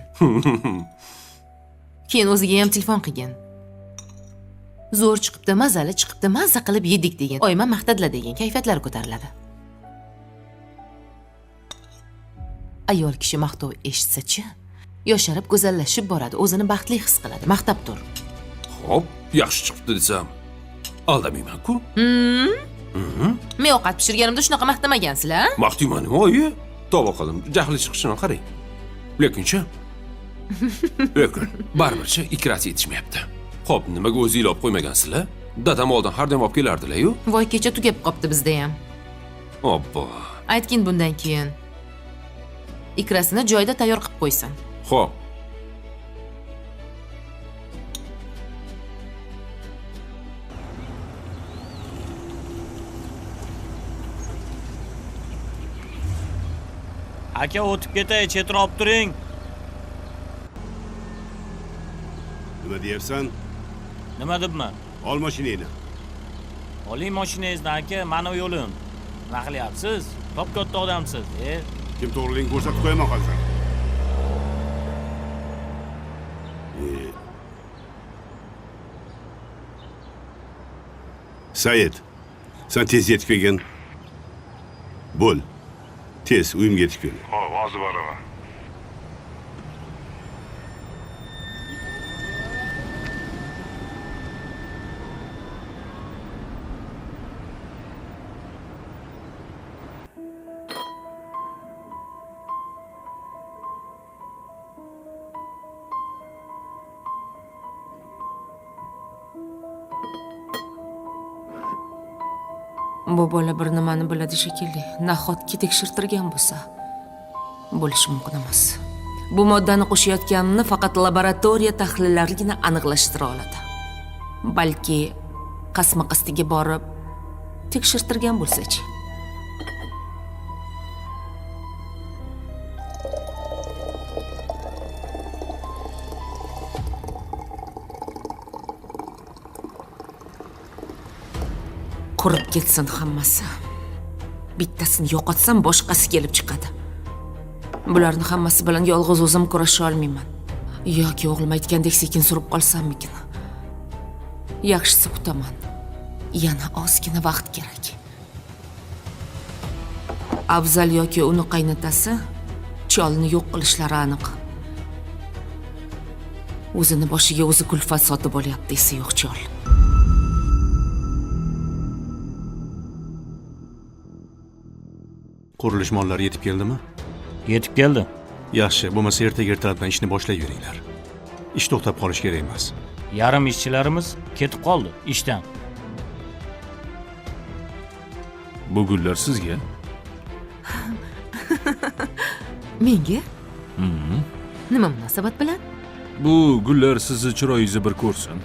Keyin o'ziga ham telefon qilgin. Zo'r chiqibdi, mazali chiqibdi, mazza qilib yedik degan. Oyma maqtadilar degan, kayfiyatlari ko'tariladi. Ayol kishi maqtov eshitsa-chi, yosharib go'zallashib boradi, o'zini baxtli his qiladi. Maqtab tur. Xo'p, yaxshi chiqibdi desam, aldamayman-ku. Men ovqat pishirganimda shunaqa maqtamagansizlar? Maqtayman, oyi. Tovoqalim jahli chiqishini qarang. Lekinchi baribircha ikirasi yetishmayapti. Xo'p, nimaga o'zi ilib qo'ymagansizlar? Dadam oldin har doim olib kelardilar-yu. Voy, kecha tugab qopti bizda ham. Obbo. Aytgin bundan keyin. Ikrasini joyida tayyor qilib qo'ysin. Xo'p. Aka, o'tib ketay, chetroq turing. Nima deyapsan? Nima debman? Ol mashinangni. Oling mashinangizni aka, mana yo'lim. Nima qilyapsiz? Top katta odamsiz. Kim to'g'riligini ko'rsatib qo'yaman hozir. Said, sen tez yetib kelgin. bo'l. Tez uyimga yetib kel. Hop, hozir boraman. Bu bola bir nimani biladi shekilli. Nahotki tekshirtirgan bo'lsa, bo'lishi mumkin emas. Bu moddani qo'shayotganimni faqat laboratoriya tahlillarigina aniqlashtira oladi. Balki qasma-qastiga borib tekshirtirgan bo'lsa-chi. Qurib ketsin hammasi. Bittasini yo'qotsam boshqasi kelib chiqadi. Bularni hammasi bilan yolg'iz o'zim kurasha olmayman. Yoki o'g'lim aytgandek sekin surib qolsammikin. Yaxshisi kutaman. Yana ozgina vaqt kerak. Afzal yoki uni qaynotasi cholni yo'q qilishlari aniq. O'zini boshiga o'zi kulfat sotib olyapti esa yo'q chol. Qurilish mollari yetib keldimi? Yetib keldi. Yaxshi, bo'lmasa ertaga ertalabdan ishni boshlayveringlar. Ish to'xtab qolish kerak emas. Yarim ishchilarimiz ketib qoldi ishdan. Bu gullar sizga? Menga? Nima munosabat bilan? Bu gullar sizni chiroyingizni bir ko'rsin.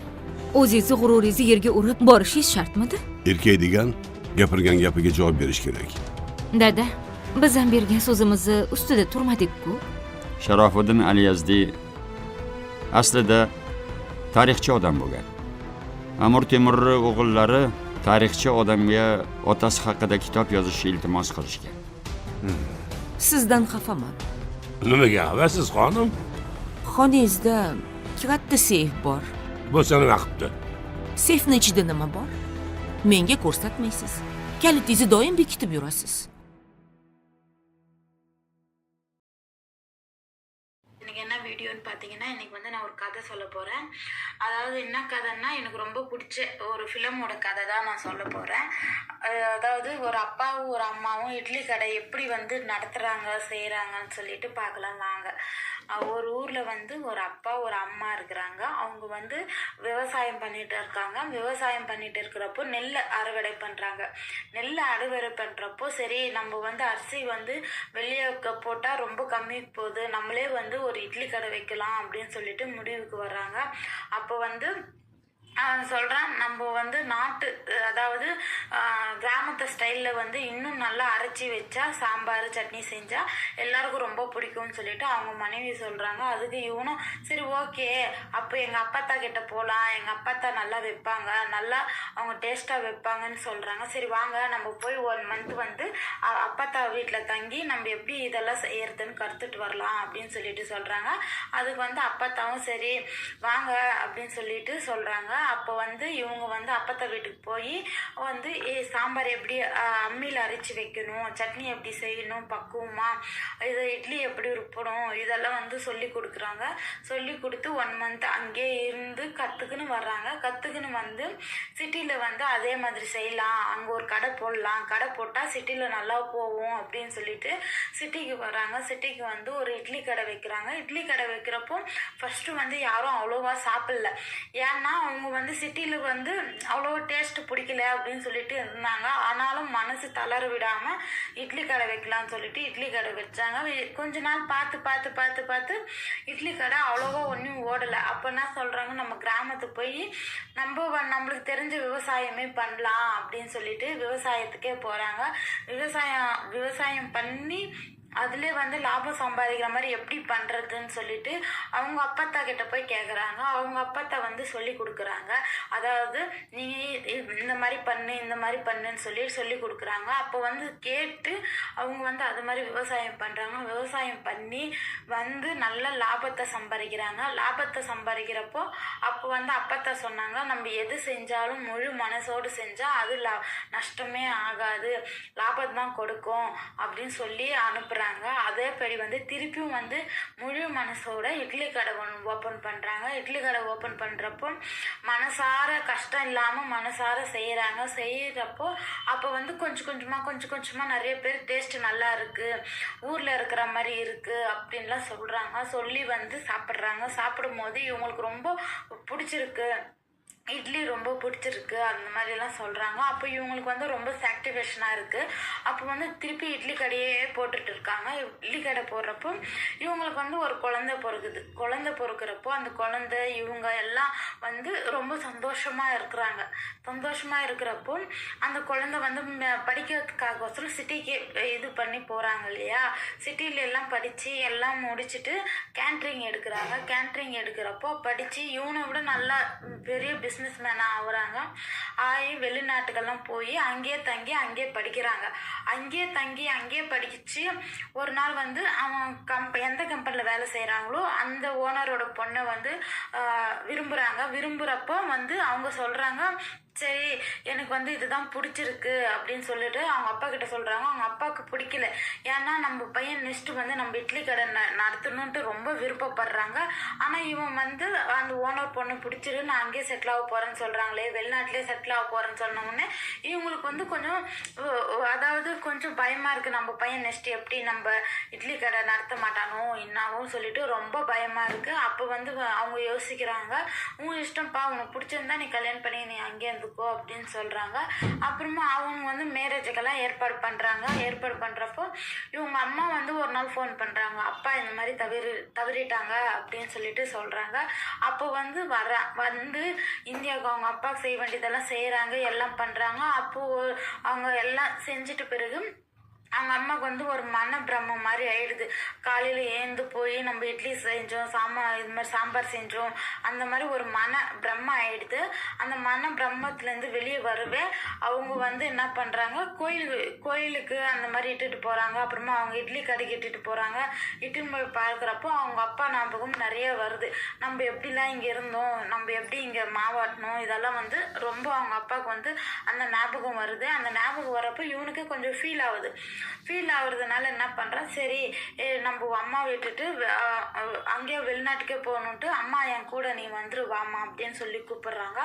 O'zingizni g'ururingizni yerga urib borishingiz shartmidi? Erkak degan gapirgan gapiga javob berish kerak. Dada, biz ham bergan so'zimizni ustida turmadik-ku. Sharofiddin Aliyazdiy aslida tarixchi odam bo'lgan. Amir Temurning o'g'illari tarixchi odamga otasi haqida kitob yozishni iltimos qilishgan. Sizdan xafaman. Nimaga xafasiz xonim? Xonangizda katta seyf bor. Bo'lsa nima qilibdi? Seyfning ichida nima bor? Menga ko'rsatmaysiz. Kalitingizni doim bekitib yurasiz. என்ன வீடியோன்னு பார்த்தீங்கன்னா இன்னைக்கு வந்து நான் ஒரு கதை சொல்ல போகிறேன். அதாவது என்ன கதைன்னா எனக்கு ரொம்ப பிடிச்ச ஒரு ஃபிலிமோட கதை தான் நான் சொல்ல போகிறேன். அதாவது ஒரு அப்பாவும் ஒரு அம்மாவும் இட்லி கடை எப்படி வந்து நடத்துகிறாங்க செய்கிறாங்கன்னு சொல்லிட்டு பார்க்கலாம் வாங்க. ஒரு ஊரில் வந்து ஒரு அப்பா ஒரு அம்மா இருக்கிறாங்க. அவங்க வந்து விவசாயம் பண்ணிட்டு இருக்காங்க. விவசாயம் பண்ணிட்டு இருக்கிறப்போ நெல் அறுவடை பண்ணுறாங்க. நெல் அறுவடை பண்ணுறப்போ சரி நம்ம வந்து அரிசி வந்து வெளியே போட்டால் ரொம்ப கம்மி போகுது, நம்மளே வந்து ஒரு இட்லி கடை வைக்கலாம் அப்படின்னு சொல்லிட்டு முடிவுக்கு வர்றாங்க. அப்போ வந்து சொல்கிறான், நம்ம வந்து நாட்டு அதாவது கிராமத்து ஸ்டைலில் வந்து இன்னும் நல்லா அரைச்சி வச்சா சாம்பார் சட்னி செஞ்சால் எல்லாருக்கும் ரொம்ப பிடிக்கும்னு சொல்லிட்டு அவங்க மனைவி சொல்கிறாங்க. அதுக்கு இவனும் சரி ஓகே, அப்போ எங்கள் அப்பாத்தா கிட்ட போகலாம், எங்கள் அப்பாத்தா நல்லா வைப்பாங்க, நல்லா அவங்க டேஸ்ட்டாக வைப்பாங்கன்னு சொல்கிறாங்க. சரி வாங்க நம்ம போய் 1 மந்த் வந்து அப்பாத்தா வீட்டில் தங்கி நம்ம எப்படி இதெல்லாம் செய்யறதுன்னு கற்றுட்டு வரலாம் அப்படின்னு சொல்லிட்டு சொல்கிறாங்க. அதுக்கு வந்து அப்பாத்தாவும் சரி வாங்க அப்படின்னு சொல்லிட்டு சொல்கிறாங்க. அப்போ வந்து இவங்க வந்து அப்பத்தா வீட்டுக்கு போய் வந்து சாம்பார் எப்படி அம்மியில் அரைச்சி வைக்கணும், சட்னி எப்படி செய்யணும் பக்குவமா, இது இட்லி எப்படி உருப்படும், இதெல்லாம் வந்து சொல்லி கொடுக்குறாங்க. சொல்லி கொடுத்து 1 மந்த் அங்கே இருந்து கற்றுக்குன்னு வர்றாங்க. கற்றுக்குன்னு வந்து சிட்டியில் வந்து அதே மாதிரி செய்யலாம், அங்கே ஒரு கடை போடலாம், கடை போட்டால் சிட்டியில் நல்லா போகும் அப்படின்னு சொல்லிட்டு சிட்டிக்கு வர்றாங்க. சிட்டிக்கு வந்து ஒரு இட்லி கடை வைக்கிறாங்க. இட்லி கடை வைக்கிறப்போ ஃபஸ்ட்டு வந்து யாரும் அவ்வளோவா சாப்பிடல. ஏன்னா அவங்க வந்து சிட்டியில் வந்து அவ்வளோ டேஸ்ட் பிடிக்கல அப்படின்னு சொல்லிட்டு இருந்தாங்க. ஆனாலும் மனசு தளர விடாமல் இட்லி கடை வைக்கலாம்னு சொல்லிட்டு இட்லி கடை வச்சாங்க. கொஞ்ச நாள் பார்த்து இட்லி கடை அவ்வளோவா ஒன்றும் ஓடலை. அப்போ என்ன சொல்கிறாங்க, நம்ம கிராமத்துக்கு போய் நம்மளுக்கு தெரிஞ்ச விவசாயமே பண்ணலாம் அப்படின்னு சொல்லிட்டு விவசாயத்துக்கே போகிறாங்க. விவசாயம் பண்ணி அதிலே வந்து லாபம் சம்பாதிக்கிற மாதிரி எப்படி பண்ணுறதுன்னு சொல்லிட்டு அவங்க அப்பத்தா கிட்ட போய் கேட்குறாங்க. அவங்க அப்பத்தா வந்து சொல்லி கொடுக்குறாங்க. அதாவது நீ இந்த மாதிரி பண்ணு இந்த மாதிரி பண்ணுன்னு சொல்லி கொடுக்குறாங்க. அப்போ வந்து கேட்டு அவங்க வந்து அது மாதிரி விவசாயம் பண்ணுறாங்க. விவசாயம் பண்ணி வந்து நல்ல லாபத்தை சம்பாதிக்கிறாங்க. லாபத்தை சம்பாதிக்கிறப்போ அப்போ வந்து அப்பத்தா சொன்னாங்க, நம்ம எது செஞ்சாலும் முழு மனசோடு செஞ்சால் அது நஷ்டமே ஆகாது, லாபம் தான் கொடுக்கும் அப்படின்னு சொல்லி அனுப்புகிறாங்க. அதேபடி வந்து திருப்பியும் வந்து முழு மனசோட இட்லி கடை ஓப்பன் பண்ணுறாங்க. இட்லி கடை ஓப்பன் பண்ணுறப்போ மனசார கஷ்டம் இல்லாமல் மனசார செய்கிறப்போ அப்போ வந்து கொஞ்சம் கொஞ்சமாக நிறைய பேர் டேஸ்ட் நல்லா இருக்குது, ஊரில் இருக்கிற மாதிரி இருக்குது அப்படின்லாம் சொல்கிறாங்க. சொல்லி வந்து சாப்பிட்றாங்க. சாப்பிடும் போது இவங்களுக்கு ரொம்ப பிடிச்சிருக்கு, இட்லி ரொம்ப பிடிச்சிருக்கு அந்த மாதிரிலாம் சொல்கிறாங்க. அப்போ இவங்களுக்கு வந்து ரொம்ப சாட்டிஸ்ஃபேக்ஷனாக இருக்குது. அப்போ வந்து திருப்பி இட்லி கடையே போட்டுட்டு இருக்காங்க. இட்லி கடை போடுறப்போ இவங்களுக்கு வந்து ஒரு குழந்தை பிறகுது. குழந்தை பிறக்கிறப்போ அந்த குழந்தை இவங்க எல்லாம் வந்து ரொம்ப சந்தோஷமாக இருக்கிறப்போ அந்த குழந்தை வந்து படிக்கிறதுக்காகோசரம் சிட்டிக்கு இது பண்ணி போகிறாங்க இல்லையா. சிட்டியில எல்லாம் படித்து எல்லாம் முடிச்சுட்டு கேன்ட்ரிங் எடுக்கிறாங்க. கேன்ட்ரிங் எடுக்கிறப்போ படித்து இவனை விட நல்லா பெரிய பிஸ்னஸ் மேனாக ஆகுறாங்க. ஆகி வெளிநாட்டுக்கெல்லாம் போய் அங்கேயே தங்கி அங்கேயே படிக்கிறாங்க. அங்கேயே படிச்சு ஒரு நாள் வந்து அவன் எந்த கம்பெனியில் வேலை செய்கிறாங்களோ அந்த ஓனரோட பொண்ணை வந்து விரும்புகிறப்போ வந்து அவங்க சொல்கிறாங்க, சரி எனக்கு வந்து இதுதான் பிடிச்சிருக்கு அப்படின்னு சொல்லிட்டு அவங்க அப்பா கிட்ட சொல்கிறாங்க. அவங்க அப்பாவுக்கு பிடிக்கல. ஏன்னா நம்ம பையன் நெக்ஸ்ட்டு வந்து நம்ம இட்லி கடை நடத்தணுன்ட்டு ரொம்ப விருப்பப்படுறாங்க. ஆனால் இவன் வந்து அந்த ஓனர் பொண்ணு பிடிச்சிரு, நான் அங்கேயே செட்டில் ஆக போகிறேன்னு சொல்கிறாங்களே, வெளிநாட்டிலே செட்டில் ஆக போகிறேன்னு சொன்னோடனே இவங்களுக்கு வந்து கொஞ்சம் பயமாக இருக்குது. நம்ம பையன் நெக்ஸ்ட்டு எப்படி நம்ம இட்லி கடை நடத்த மாட்டானோ என்னாகும் சொல்லிட்டு ரொம்ப பயமாக இருக்குது. அப்போ வந்து அவங்க யோசிக்கிறாங்க, உன் இஷ்டம்ப்பா, உனக்கு பிடிச்சிருந்தா நீ கல்யாணம் பண்ணி நீ அங்கேயே இருந்துக்கோ அப்படின்னு சொல்கிறாங்க. அப்புறமா அவங்க வந்து மேரேஜுக்கெல்லாம் ஏற்பாடு பண்ணுறப்போ இவங்க அம்மா வந்து ஒரு நாள் ஃபோன் பண்ணுறாங்க, அப்பா இந்த மாதிரி தவறிட்டாங்க அப்படின்னு சொல்லிட்டு சொல்கிறாங்க. அப்போ வந்து வந்து இந்தியாவுக்கு அவங்க அப்பாவுக்கு செய்ய வேண்டியதெல்லாம் செய்கிறாங்க, எல்லாம் பண்ணுறாங்க. அப்போது அவங்க எல்லாம் செஞ்சுட்டு பிறகு அவங்க அம்மாவுக்கு வந்து ஒரு மன பிரம்மம் மாதிரி ஆயிடுது. காலையில் ஏந்து போய் நம்ம இட்லி செஞ்சோம், இது மாதிரி சாம்பார் செஞ்சோம், அந்த மாதிரி ஒரு மன பிரம்மம் ஆயிடுது. அந்த மன பிரம்மத்துலேருந்து வெளியே வரவே அவங்க வந்து என்ன பண்ணுறாங்க, கோயிலுக்கு அந்த மாதிரி இட்டுட்டு போகிறாங்க. அப்புறமா அவங்க இட்லி கடைக்கு இட்டுட்டு போகிறாங்க. இட்டுன்னு போய் பார்க்குறப்போ அவங்க அப்பா ஞாபகம் நிறைய வருது. நம்ம எப்படிலாம் இங்கே இருந்தோம், நம்ம எப்படி இங்கே மாவாட்டணும், இதெல்லாம் வந்து ரொம்ப அவங்க அப்பாவுக்கு வந்து அந்த ஞாபகம் வருது. அந்த ஞாபகம் வரப்போ இவனுக்கு கொஞ்சம் ஃபீல் ஆகுறதுனால என்ன பண்ணுறான், சரி நம்ம அம்மா விட்டுட்டு அங்கேயே வெளிநாட்டுக்கே போகணுன்ட்டு, அம்மா என் கூட நீ வந்துருவாமா அப்படின்னு சொல்லி கூப்பிடுறாங்க.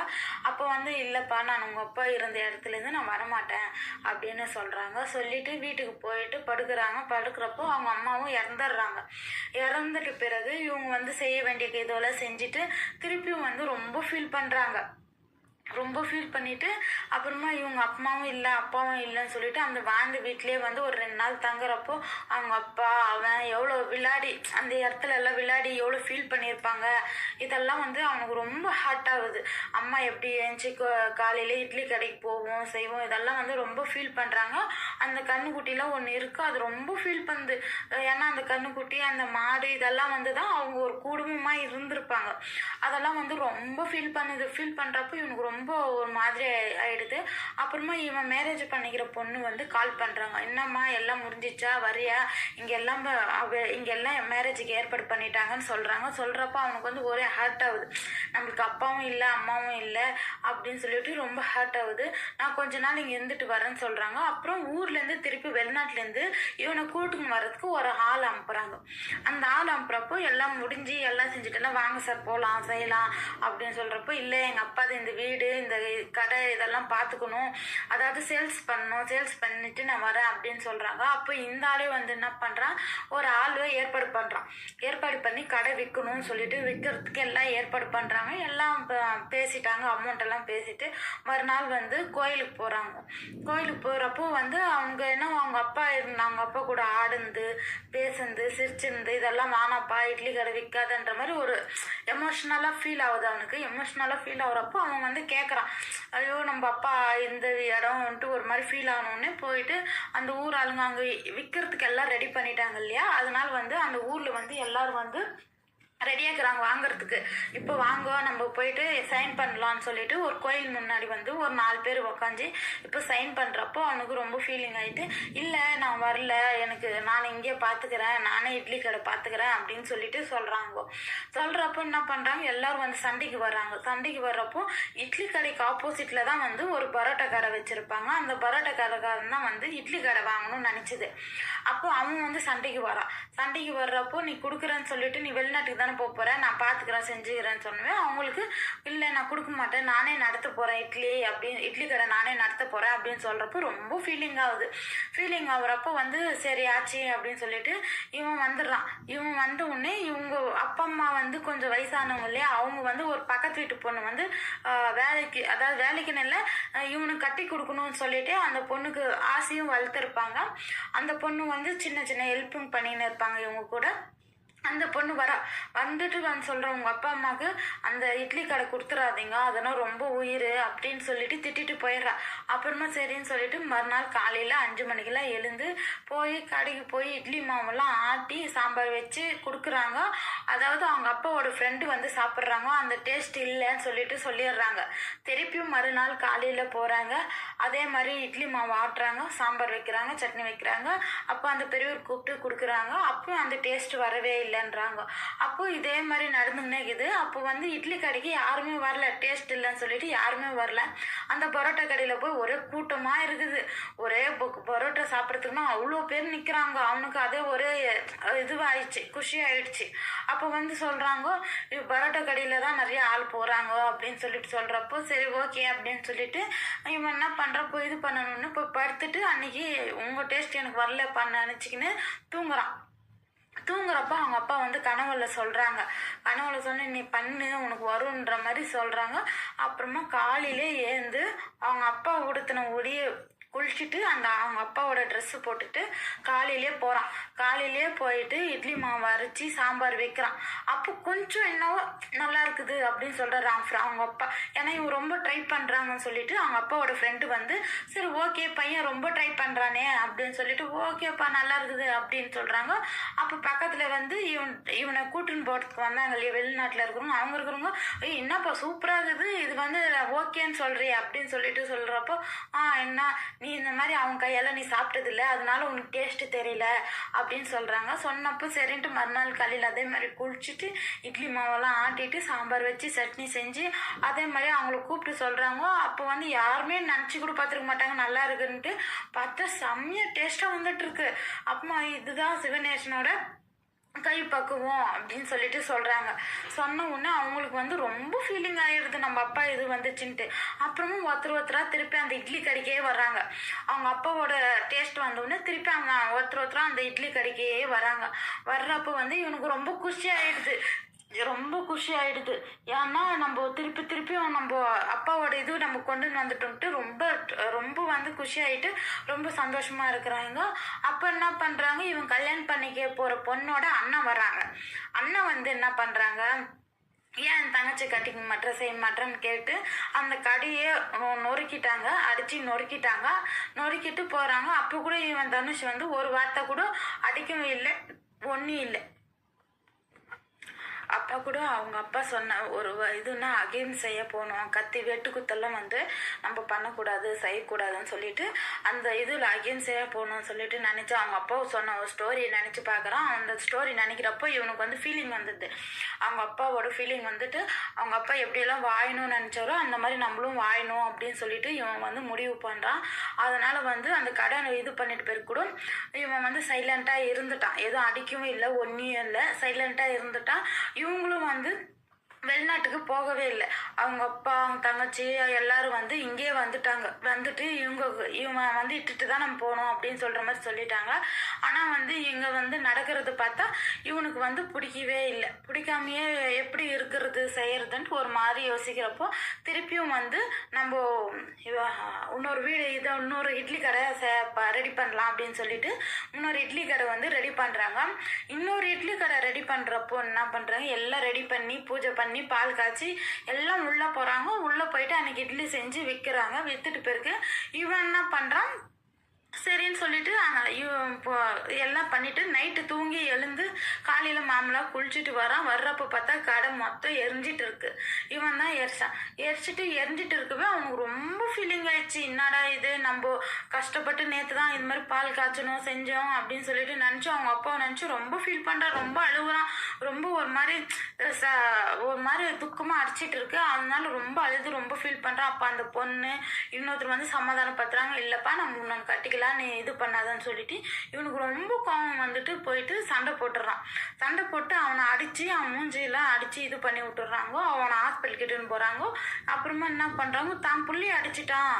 அப்போ வந்து இல்லைப்பா, நான் உங்கள் அப்பா இருந்த இடத்துலேருந்து நான் வரமாட்டேன் அப்படின்னு சொல்கிறாங்க. சொல்லிட்டு வீட்டுக்கு போயிட்டு படுக்கிறப்போ அவங்க அம்மாவும் இறந்துட்டு பிறகு இவங்க வந்து செய்ய வேண்டிய இதெல்லாம் செஞ்சுட்டு திருப்பியும் வந்து ரொம்ப ஃபீல் பண்ணிட்டு அப்புறமா இவங்க அம்மாவும் இல்லை அப்பாவும் இல்லைன்னு சொல்லிட்டு அந்த வாழ்ந்த வீட்லேயே வந்து ஒரு 2 நாள் தங்குறப்போ அவங்க அப்பா அவன் எவ்வளோ விளையாடி அந்த இடத்துல எல்லாம் விளையாடி எவ்வளோ ஃபீல் பண்ணியிருப்பாங்க. இதெல்லாம் வந்து அவனுக்கு ரொம்ப ஹார்ட் ஆகுது. அம்மா எப்படி எழுந்துச்சி காலையில் இட்லி கடைக்கு போவோம் செய்வோம், இதெல்லாம் வந்து ரொம்ப ஃபீல் பண்ணுறாங்க. அந்த கண்ணுக்குட்டிலாம் ஒன்று இருக்குது, அது ரொம்ப ஃபீல் பண்ணுது. ஏன்னா அந்த கண்ணுக்குட்டி அந்த மாடு இதெல்லாம் வந்து தான் அவங்க ஒரு குடும்பமாக இருந்திருப்பாங்க. அதெல்லாம் வந்து ரொம்ப ஃபீல் பண்ணுறப்போ இவனுக்கு ரொம்ப ஒரு மாதிரி ஆயிடுது. அப்புறமா இவன் மேரேஜ் பண்ணிக்கிற பொண்ணு வந்து கால் பண்ணுறாங்க, என்னம்மா எல்லாம் முடிஞ்சிச்சா, வரியா, இங்கெல்லாம் மேரேஜுக்கு ஏற்பாடு பண்ணிட்டாங்கன்னு சொல்கிறப்ப அவனுக்கு வந்து ஒரே ஹர்ட் ஆகுது. நம்மளுக்கு அப்பாவும் இல்லை அம்மாவும் இல்லை அப்படின்னு சொல்லிட்டு ரொம்ப ஹர்ட் ஆகுது. நான் கொஞ்ச நாள் இங்கே இருந்துட்டு வரேன்னு சொல்கிறாங்க. அப்புறம் ஊர்லேருந்து திருப்பி வெளிநாட்டிலேருந்து இவனை கூட்டுன்னு வர்றதுக்கு ஒரு ஆள் அனுப்புகிறாங்க. அந்த ஆள் அனுப்புகிறப்போ எல்லாம் முடிஞ்சு எல்லாம் செஞ்சுட்டு வாங்க சார் போகலாம் செய்யலாம் அப்படின்னு சொல்கிறப்போ, இல்லை எங்கள் அப்பா இந்த வீடு இந்த கடை இதெல்லாம் பார்த்துக்கணும், அதாவது சேல்ஸ் பண்ணிட்டு நான் வரேன் அப்படின்னு சொல்கிறாங்க. அப்போ இந்த ஆளே வந்து என்ன பண்ணுறான், ஒரு ஆள் ஏற்பாடு பண்ணி கடை விற்கணும்னு சொல்லிட்டு விற்கிறதுக்கு எல்லாம் ஏற்பாடு பண்ணுறாங்க. எல்லாம் பேசிட்டாங்க, அமௌண்ட் எல்லாம் பேசிட்டு மறுநாள் வந்து கோயிலுக்கு போகிறப்போ வந்து அவங்க அவங்க அப்பா கூட ஆடுந்து பேசுந்து சிரிச்சிருந்து இதெல்லாம் வானாப்பா இட்லி கடை விற்காதன்ற மாதிரி மாதிரி ஒரு எமோஷ்னலாக ஃபீல் ஆகுது அவனுக்கு. எமோஷ்னலாக ஃபீல் ஆகுறப்போ அவன் வந்து கேட்குறான், ஐயோ நம்ம அப்பா இந்த இடம்ன்ட்டு ஒரு மாதிரி ஃபீல் ஆகணுன்னே போயிட்டு அந்த ஊர் ஆளுங்க அங்கே விற்கிறதுக்கு எல்லாம் ரெடி பண்ணிட்டாங்க இல்லையா, அதனால வந்து அந்த ஊரில் வந்து எல்லோரும் வந்து ரெடியாக்குறாங்க வாங்குறதுக்கு. இப்போ வாங்க நம்ம போயிட்டு சைன் பண்ணலான்னு சொல்லிட்டு ஒரு கோயில் முன்னாடி வந்து ஒரு 4 பேர் உக்காந்து இப்போ சைன் பண்ணுறப்போ அவனுக்கு ரொம்ப ஃபீலிங் ஆகிட்டு, இல்லை நான் வரல, எனக்கு நான் இங்கே பார்த்துக்கிறேன், நானே இட்லி கடை பார்த்துக்கிறேன் அப்படின்னு சொல்லிட்டு சொல்கிறாங்க. சொல்கிறப்போ என்ன பண்ணுறாங்க, எல்லோரும் வந்து சண்டைக்கு வர்றாங்க. சண்டைக்கு வர்றப்போ இட்லி கடைக்கு ஆப்போசிட்டில் தான் வந்து ஒரு பரோட்டா கடை வச்சுருப்பாங்க. அந்த பரோட்டா கடைக்காரன் தான் வந்து இட்லி கடை வாங்கணும்னு நினச்சிது. அப்போ அவன் வந்து சண்டைக்கு வரான். சண்டைக்கு வர்றப்போ நீ கொடுக்குறேன்னு சொல்லிட்டு நீ வெளிநாட்டுக்கு தானே போக போகிறேன், நான் பார்த்துக்கிறேன் செஞ்சுக்கிறேன்னு சொன்னேன். அவங்களுக்கு இல்லை நான் கொடுக்க மாட்டேன், நானே நடத்த போகிறேன் இட்லி கடை நானே நடத்த போகிறேன் அப்படின்னு சொல்கிறப்போ ரொம்ப ஃபீலிங் ஆகுது. ஃபீலிங் ஆகுறப்போ வந்து சரி ஆச்சு அப்படின்னு சொல்லிட்டு இவன் வந்துடுறான். இவன் வந்த உடனே இவங்க அப்பா அம்மா வந்து கொஞ்சம் வயசானவங்க இல்லையா, அவங்க வந்து ஒரு பக்கத்து வீட்டு பொண்ணு வந்து வேலைக்கு, அதாவது வேலைக்குன்னு இல்லை, இவனுக்கு கட்டி கொடுக்கணும்னு சொல்லிட்டு அந்த பொண்ணுக்கு ஆசையும் வளர்த்துருப்பாங்க. அந்த பொண்ணு வந்து சின்ன சின்ன ஹெல்ப்பும் பண்ணின்னு இருப்பாங்க இவங்க கூட. அந்த பொண்ணு வந்துட்டு வந்து சொல்கிறேன், உங்கள் அப்பா அம்மாவுக்கு அந்த இட்லி கடை கொடுத்துடாதீங்க, அதெல்லாம் ரொம்ப உயிர் அப்படின்னு சொல்லிட்டு திட்டிட்டு போயிடுறா. அப்புறமா சரின்னு சொல்லிட்டு மறுநாள் காலையில் 5 மணிக்கெல்லாம் எழுந்து போய் கடைக்கு போய் இட்லி மாவெல்லாம் ஆட்டி சாம்பார் வச்சு கொடுக்குறாங்க. அதாவது அவங்க அப்பாவோட ஃப்ரெண்டு வந்து சாப்பிட்றாங்க, அந்த டேஸ்ட் இல்லைன்னு சொல்லிட்டு சொல்லிடுறாங்க. திருப்பியும் மறுநாள் காலையில் போகிறாங்க, அதே மாதிரி இட்லி மாவு ஆட்டுறாங்க, சாம்பார் வைக்கிறாங்க, சட்னி வைக்கிறாங்க. அப்போ அந்த பெரியவர் கூப்பிட்டு கொடுக்குறாங்க. அப்போ அந்த டேஸ்ட் வரவே இல்லைன்றாங்க. அப்போ இதே மாதிரி நடந்துன்னே இருக்குது. அப்போ வந்து இட்லி கடைக்கு யாருமே வரல, டேஸ்ட் இல்லைன்னு சொல்லிட்டு யாருமே வரல. அந்த பரோட்டா கடையில் போய் ஒரே கூட்டமாக இருக்குது. ஒரே பரோட்டா சாப்பிட்றதுக்குன்னா அவ்வளோ பேர் நிற்கிறாங்க. அவனுக்கு அதே ஒரே இதுவாகிடுச்சு, குஷி ஆயிடுச்சு. அப்போ வந்து சொல்கிறாங்க, பரோட்டா கடையில் தான் நிறைய ஆள் போகிறாங்க அப்படின்னு சொல்லிட்டு சொல்கிறப்போ சரி ஓகே அப்படின்னு சொல்லிட்டு இவன் என்ன பண்ணுறப்போ இது பண்ணணும்னு இப்போ படுத்துட்டு அன்னைக்கு உங்கள் டேஸ்ட் எனக்கு வரலப்பான்னு நினச்சிக்கின்னு தூங்குறப்ப அவங்க அப்பா வந்து கனவுல சொல்கிறாங்க. கனவுல சொன்ன நீ பண்ணு உனக்கு வரும்ன்ற மாதிரி சொல்கிறாங்க. அப்புறமா காலையிலே ஏந்து அவங்க அப்பா உடுத்தின உடைய குளிச்சுட்டு அவங்க அப்பாவோட ட்ரெஸ்ஸு போட்டுட்டு காலையிலே போகிறான். காலையிலே போயிட்டு இட்லி மாவு அரைச்சி சாம்பார் வைக்கிறான். அப்போ கொஞ்சம் என்னவோ நல்லா இருக்குது அப்படின்னு சொல்கிறான் அவங்க அப்பா. ஏன்னா இவன் ரொம்ப ட்ரை பண்ணுறாங்கன்னு சொல்லிட்டு அவங்க அப்பாவோட ஃப்ரெண்டு வந்து சரி ஓகே பையன் ரொம்ப ட்ரை பண்ணுறானே அப்படின்னு சொல்லிட்டு ஓகேப்பா நல்லா இருக்குது அப்படின்னு சொல்கிறாங்க. அப்போ பக்கத்தில் வந்து இவனை கூட்டுன்னு போகிறதுக்கு வந்தாங்க இல்லையா, வெளிநாட்டில் இருக்கிறவங்க. அவங்க இருக்கிறவங்க என்னப்பா சூப்பராக இருக்குது, இது வந்து ஓகேன்னு சொல்கிறிய அப்படின்னு சொல்லிட்டு சொல்கிறப்போ என்ன நீ இந்த மாதிரி அவங்க கையால் நீ சாப்பிட்டதில்ல, அதனால உனக்கு டேஸ்ட்டு தெரியல அப்படின்னு சொல்கிறாங்க. சொன்னப்போ சரின்ட்டு மறுநாள் காலையில் அதே மாதிரி குளிச்சுட்டு இட்லி மாவெல்லாம் ஆட்டிட்டு சாம்பார் வச்சு சட்னி செஞ்சு அதே மாதிரி அவங்கள கூப்பிட்டு சொல்கிறாங்க. அப்போ வந்து யாருமே நினச்சி கூட பார்த்துருக்க மாட்டாங்க நல்லா இருக்குன்ட்டு. பார்த்தா செம்மையாக டேஸ்ட்டாக வந்துட்டுருக்கு. அப்போ இதுதான் சிவநேசனோட கை பக்குவோம் அப்படின்னு சொல்லிட்டு சொல்கிறாங்க. சொன்ன உடனே அவங்களுக்கு வந்து ரொம்ப ஃபீலிங் ஆகிடுது, நம்ம அப்பா இது வந்துச்சுன்ட்டு. அப்புறமும் ஒருத்தராக திருப்பி அந்த இட்லி கடைக்கே வர்றாங்க. அவங்க அப்பாவோட டேஸ்ட் வந்தவுடனே திருப்பி அவங்க ஒருத்தராக அந்த இட்லி கடைக்கே வராங்க. வர்றப்போ வந்து இவனுக்கு ரொம்ப குஷி ஆகிடுது, ரொம்ப குஷி ஆகிடுது. ஏன்னா நம்ம திருப்பியும் நம்ம அப்பாவோட இது நம்ம கொண்டுன்னு வந்துட்டோம்ட்டு ரொம்ப ரொம்ப வந்து குஷி ஆகிட்டு ரொம்ப சந்தோஷமாக இருக்கிறாங்க. அப்போ என்ன பண்ணுறாங்க, இவன் கல்யாணம் பண்ணிக்க போகிற பொண்ணோட அண்ணன் வராங்க. அண்ணன் வந்து என்ன பண்ணுறாங்க, ஏன் என் தங்கச்சி கட்டிக்க மாட்டேன் செய்ய மாட்டேன்னு கேட்டு அந்த கடையை நொறுக்கிட்டாங்க, அடித்து நொறுக்கிட்டு போகிறாங்க. அப்போ கூட இவன் தனுஷ் வந்து ஒரு வார்த்தை கூட அடிக்கவும் இல்லை, ஒன்றும் இல்லை. அப்பா கூட அவங்க அப்பா சொன்ன ஒரு இதுனா அகெயின் செய்ய போகணும், கத்தி வெட்டு குத்தெல்லாம் வந்து நம்ம பண்ணக்கூடாது செய்யக்கூடாதுன்னு சொல்லிட்டு அந்த இதில் அகெயின் செய்ய போகணும்னு சொல்லிட்டு நினச்சி அவங்க அப்பா சொன்ன ஒரு ஸ்டோரியை நினச்சி பார்க்குறான். அந்த ஸ்டோரி நினைக்கிறப்போ இவனுக்கு வந்து ஃபீலிங் வந்துடுது. அவங்க அப்பாவோட ஃபீலிங் வந்துட்டு அவங்க அப்பா எப்படியெல்லாம் வாயணும்னு நினச்சாரோ அந்த மாதிரி நம்மளும் வாயணும் அப்படின்னு சொல்லிட்டு இவன் வந்து முடிவு பண்ணுறான். அதனால் வந்து அந்த கடை இது பண்ணிட்டு போய் கூட இவன் வந்து சைலண்ட்டாக இருந்துட்டான், எதுவும் அடிக்கவும் இல்லை ஒன்றும் இல்லை, சைலண்ட்டாக இருந்துட்டான். இவங்களும் வந்து வெளிநாட்டுக்கு போகவே இல்லை. அவங்க அப்பா அவங்க தங்கச்சி எல்லாரும் வந்து இங்கேயே வந்துட்டாங்க. வந்துட்டு இவன் வந்து இட்டுட்டு தான் நம்ம போகணும் அப்படின்னு சொல்கிற மாதிரி சொல்லிட்டாங்க. ஆனால் வந்து இங்கே வந்து நடக்கிறது பார்த்தா இவனுக்கு வந்து பிடிக்கவே இல்லை. பிடிக்காமையே எப்படி இருக்கிறது செய்யறதுன்ட்டு ஒரு மாதிரி யோசிக்கிறப்போ திருப்பியும் வந்து நம்ம இன்னொரு இன்னொரு இட்லி கடை ரெடி பண்ணலாம் அப்படின்னு சொல்லிட்டு இன்னொரு இட்லி கடை வந்து ரெடி பண்ணுறாங்க. இன்னொரு இட்லி கடை ரெடி பண்ணுறப்போ என்ன பண்ணுறாங்க, எல்லாம் ரெடி பண்ணி பூஜை பண்ணி பால் காய்ச்சி எல்லாம் உள்ளே போகிறாங்க. உள்ளே போயிட்டு அன்னைக்கு இட்லி செஞ்சு விற்கிறாங்க. விற்றுட்டு பிறகு இவன் என்ன பண்ணுறான், சரின்னு சொல்லிட்டு எல்லாம் பண்ணிட்டு நைட்டு தூங்கி எழுந்து காலையில் மாமலாக குளிச்சுட்டு வரான். வர்றப்போ பார்த்தா கடை மொத்தம் எரிஞ்சிட்டு இருக்கு. இவன் தான் எரிஞ்சிட்டு இருக்கவே அவனுக்கு ரொம்ப ஃபீலிங் ஆயிடுச்சு. என்னடா இது, நம்ம கஷ்டப்பட்டு நேற்று தான் இது மாதிரி பால் காய்ச்சணும் செஞ்சோம் அப்படின்னு சொல்லிட்டு நினச்சோம். அவங்க அப்பாவை நினச்சி ரொம்ப ஃபீல் பண்ணுறான், ரொம்ப அழுகுறான். ரொம்ப ஒரு மாதிரி துக்கமாக அடிச்சிட்டு இருக்கு. அதனால ரொம்ப அழுது ரொம்ப ஃபீல் பண்ணுறான். அப்போ அந்த பொண்ணு இன்னொருத்தர் வந்து சமாதானப்படுத்துறாங்க, இல்லைப்பா நம்ம இன்னொன்று கட்டிக்கலாம், நீ இது பண்ணாதான்னு சொல்லிட்டு இவனுக்கு ரொம்ப கோவம் வந்துட்டு போயிட்டு சண்டை போட்டுடுறான். சண்டை போட்டு அவனை அடித்து அவன் மூஞ்சியெல்லாம் அடித்து இது பண்ணி விட்டுடுறாங்க. அவனை ஹாஸ்பிட்டல் கிட்டன்னு போகிறாங்க. அப்புறமா என்ன பண்ணுறாங்க, தான் புள்ளியை அடிச்சிட்டான்,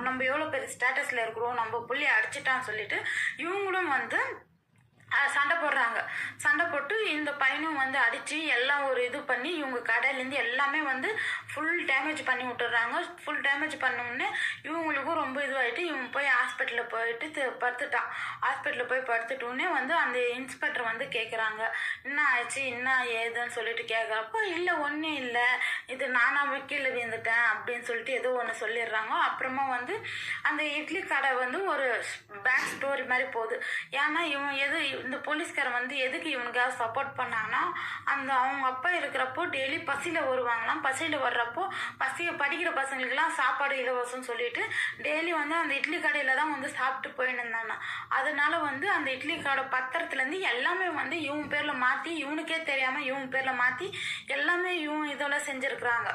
நம்ம எவ்வளோ பெரிய ஸ்டேட்டஸில் இருக்கிறோம், நம்ம புள்ளியை அடிச்சிட்டான்னு சொல்லிட்டு இவங்களும் வந்து சண்டை போடுறாங்க. சண்டை போட்டு இந்த பையனும் வந்து அடித்து எல்லாம் ஒரு இது பண்ணி இவங்க கடையிலேருந்து எல்லாமே வந்து ஃபுல் டேமேஜ் பண்ணி விட்டுறாங்க. ஃபுல் டேமேஜ் பண்ணோடனே இவங்களுக்கும் ரொம்ப இதுவாகிட்டு இவங்க போய் ஹாஸ்பிட்டலில் போயிட்டு படுத்துட்டான். ஹாஸ்பிட்டலில் போய் படுத்துட்டோன்னே வந்து அந்த இன்ஸ்பெக்டர் வந்து கேட்குறாங்க, என்ன ஆயிடுச்சு என்ன ஏதுன்னு சொல்லிட்டு கேட்குறப்போ, இல்லை ஒன்றும் இல்லை, இது நானாக கீழே விழுந்துட்டேன் அப்படின்னு சொல்லிட்டு ஏதோ ஒன்று சொல்லிடுறாங்க. அப்புறமா வந்து அந்த இட்லி கடை வந்து ஒரு பேக் ஸ்டோரி மாதிரி போகுது. ஏன்னா இவன் இந்த போலீஸ்காரன் வந்து எதுக்கு இவனுக்காக சப்போர்ட் பண்ணாங்கன்னா, அவங்க அப்பா இருக்கிறப்போ டெய்லி பசியில் வருவாங்களாம். பசியில் வர்றப்போ படிக்கிற பசங்களுக்கெல்லாம் சாப்பாடு இலவசம்னு சொல்லிட்டு டெய்லி வந்து அந்த இட்லி கடையில் தான் வந்து சாப்பிட்டு போயின்னு இருந்தாங்க. அதனால வந்து அந்த இட்லி கடை பத்திரத்துலேருந்து எல்லாமே வந்து இவன் பேரில் மாற்றி, இவனுக்கே தெரியாமல் இவன் பேரில் மாற்றி எல்லாமே இவன் இதெல்லாம் செஞ்சுருக்குறாங்க.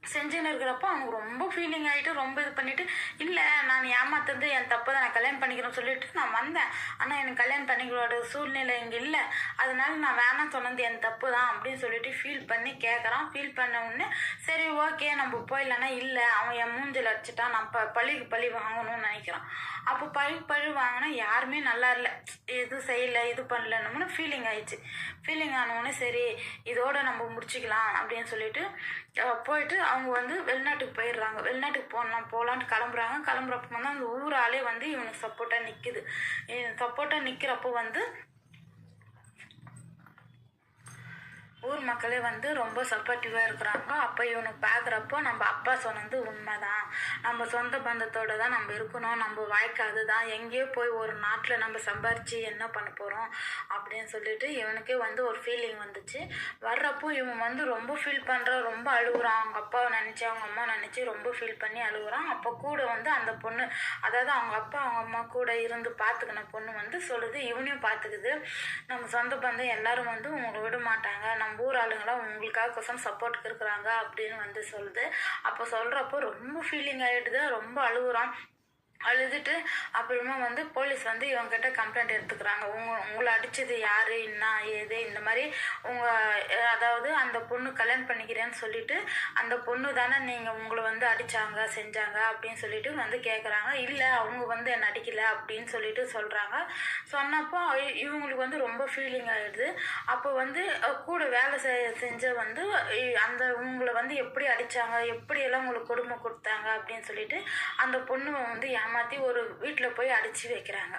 செஞ்சுன்னு இருக்கிறப்போ அவனுக்கு ரொம்ப ஃபீலிங் ஆகிட்டு ரொம்ப இது பண்ணிவிட்டு, இல்லை நான் ஏமாத்துறது என் தப்பு தான், நான் கல்யாணம் பண்ணிக்கிறேன்னு சொல்லிட்டு நான் வந்தேன், ஆனால் எனக்கு கல்யாணம் பண்ணிக்கிறோட சூழ்நிலை இங்கே இல்லை, அதனால நான் வேணாம் சொன்னது என் தப்பு தான் அப்படின்னு சொல்லிட்டு ஃபீல் பண்ணி கேட்குறான். ஃபீல் பண்ண உடனே சரி ஓகே நம்ம போயிடலன்னா, இல்லை அவன் என் மூஞ்சில் அடிச்சிட்டான், நான் பழிக்கு பழி வாங்கணும்னு நினைக்கிறான். அப்போ பழி வாங்கினா யாருமே நல்லா இல்லை, இது செய்யலை இது பண்ணலன்னு ஃபீலிங் ஆயிடுச்சு. ஃபீலிங் ஆனவுடனே சரி இதோட நம்ம முடிச்சுக்கலாம் அப்படின்னு சொல்லிட்டு போயிட்டு அவங்க வந்து வெளிநாட்டுக்கு போயிடுறாங்க. வெளிநாட்டுக்கு போகலான்ட்டு கிளம்புறப்ப வந்து அந்த ஊராலே வந்து இவனுக்கு சப்போர்ட்டாக நிற்குது. சப்போர்ட்டாக நிற்கிறப்போ வந்து ஊர் மக்களே வந்து ரொம்ப சப்போர்ட்டிவாக இருக்கிறாங்க. அப்போ இவனுக்கு பார்க்குறப்போ நம்ம அப்பா சொன்னது உண்மைதான், நம்ம சொந்த பந்தத்தோடு தான் நம்ம இருக்கணும், நம்ம வாழ்க்கை அதுதான், எங்கேயோ போய் ஒரு நாட்டில் நம்ம சம்பாரித்து என்ன பண்ண போகிறோம் அப்படின்னு சொல்லிட்டு இவனுக்கே வந்து ஒரு ஃபீலிங் வந்துச்சு. வர்றப்போ இவன் வந்து ரொம்ப ஃபீல் பண்ணுறான், ரொம்ப அழுகுறான். அவங்க அப்பாவை நினச்சி அவங்க அம்மா நினச்சி ரொம்ப ஃபீல் பண்ணி அழுகுறான். அப்போ கூட வந்து அந்த பொண்ணு, அதாவது அவங்க அப்பா அவங்க அம்மா கூட இருந்து பார்த்துக்கின பொண்ணு வந்து சொல்லுது, இவனையும் பார்த்துக்குது, நம்ம சொந்த பந்தம் எல்லாரும் வந்து உங்களை விட மாட்டாங்க, நம்ம ஊர் ஆளுங்களாம் உங்களுக்காக கொசம் சப்போர்ட்டுக்கு இருக்கிறாங்க அப்படின்னு வந்து சொல்லுது. அப்போ சொல்கிறப்போ ரொம்ப ஃபீலிங் ஆகிடுது, ரொம்ப அழுகுறான். அழுதுட்டு அப்புறமா வந்து போலீஸ் வந்து இவங்ககிட்ட கம்ப்ளைண்ட் எடுத்துக்கிறாங்க. உங்களை அடித்தது யார் என்ன ஏது இந்த மாதிரி அதாவது அந்த பொண்ணு கல்யாணம் பண்ணிக்கிறேன்னு சொல்லிட்டு அந்த பொண்ணு தானே நீங்கள் உங்களை வந்து அடித்தாங்க செஞ்சாங்க அப்படின்னு சொல்லிட்டு வந்து கேட்குறாங்க. இல்லை அவங்க வந்து என்னை அடிக்கலை அப்படின்னு சொல்லிட்டு சொல்கிறாங்க. சொன்னப்போ இவங்களுக்கு வந்து ரொம்ப ஃபீலிங் ஆகிடுது. அப்போ வந்து கூட வேலை செஞ்ச வந்து அந்த உங்களை வந்து எப்படி அடித்தாங்க, எப்படியெல்லாம் உங்களுக்கு கொடுமை கொடுத்தாங்க அப்படின்னு சொல்லிட்டு அந்த பொண்ணு வந்து மாற்றி ஒரு வீட்டில் போய் அடித்து வைக்கிறாங்க.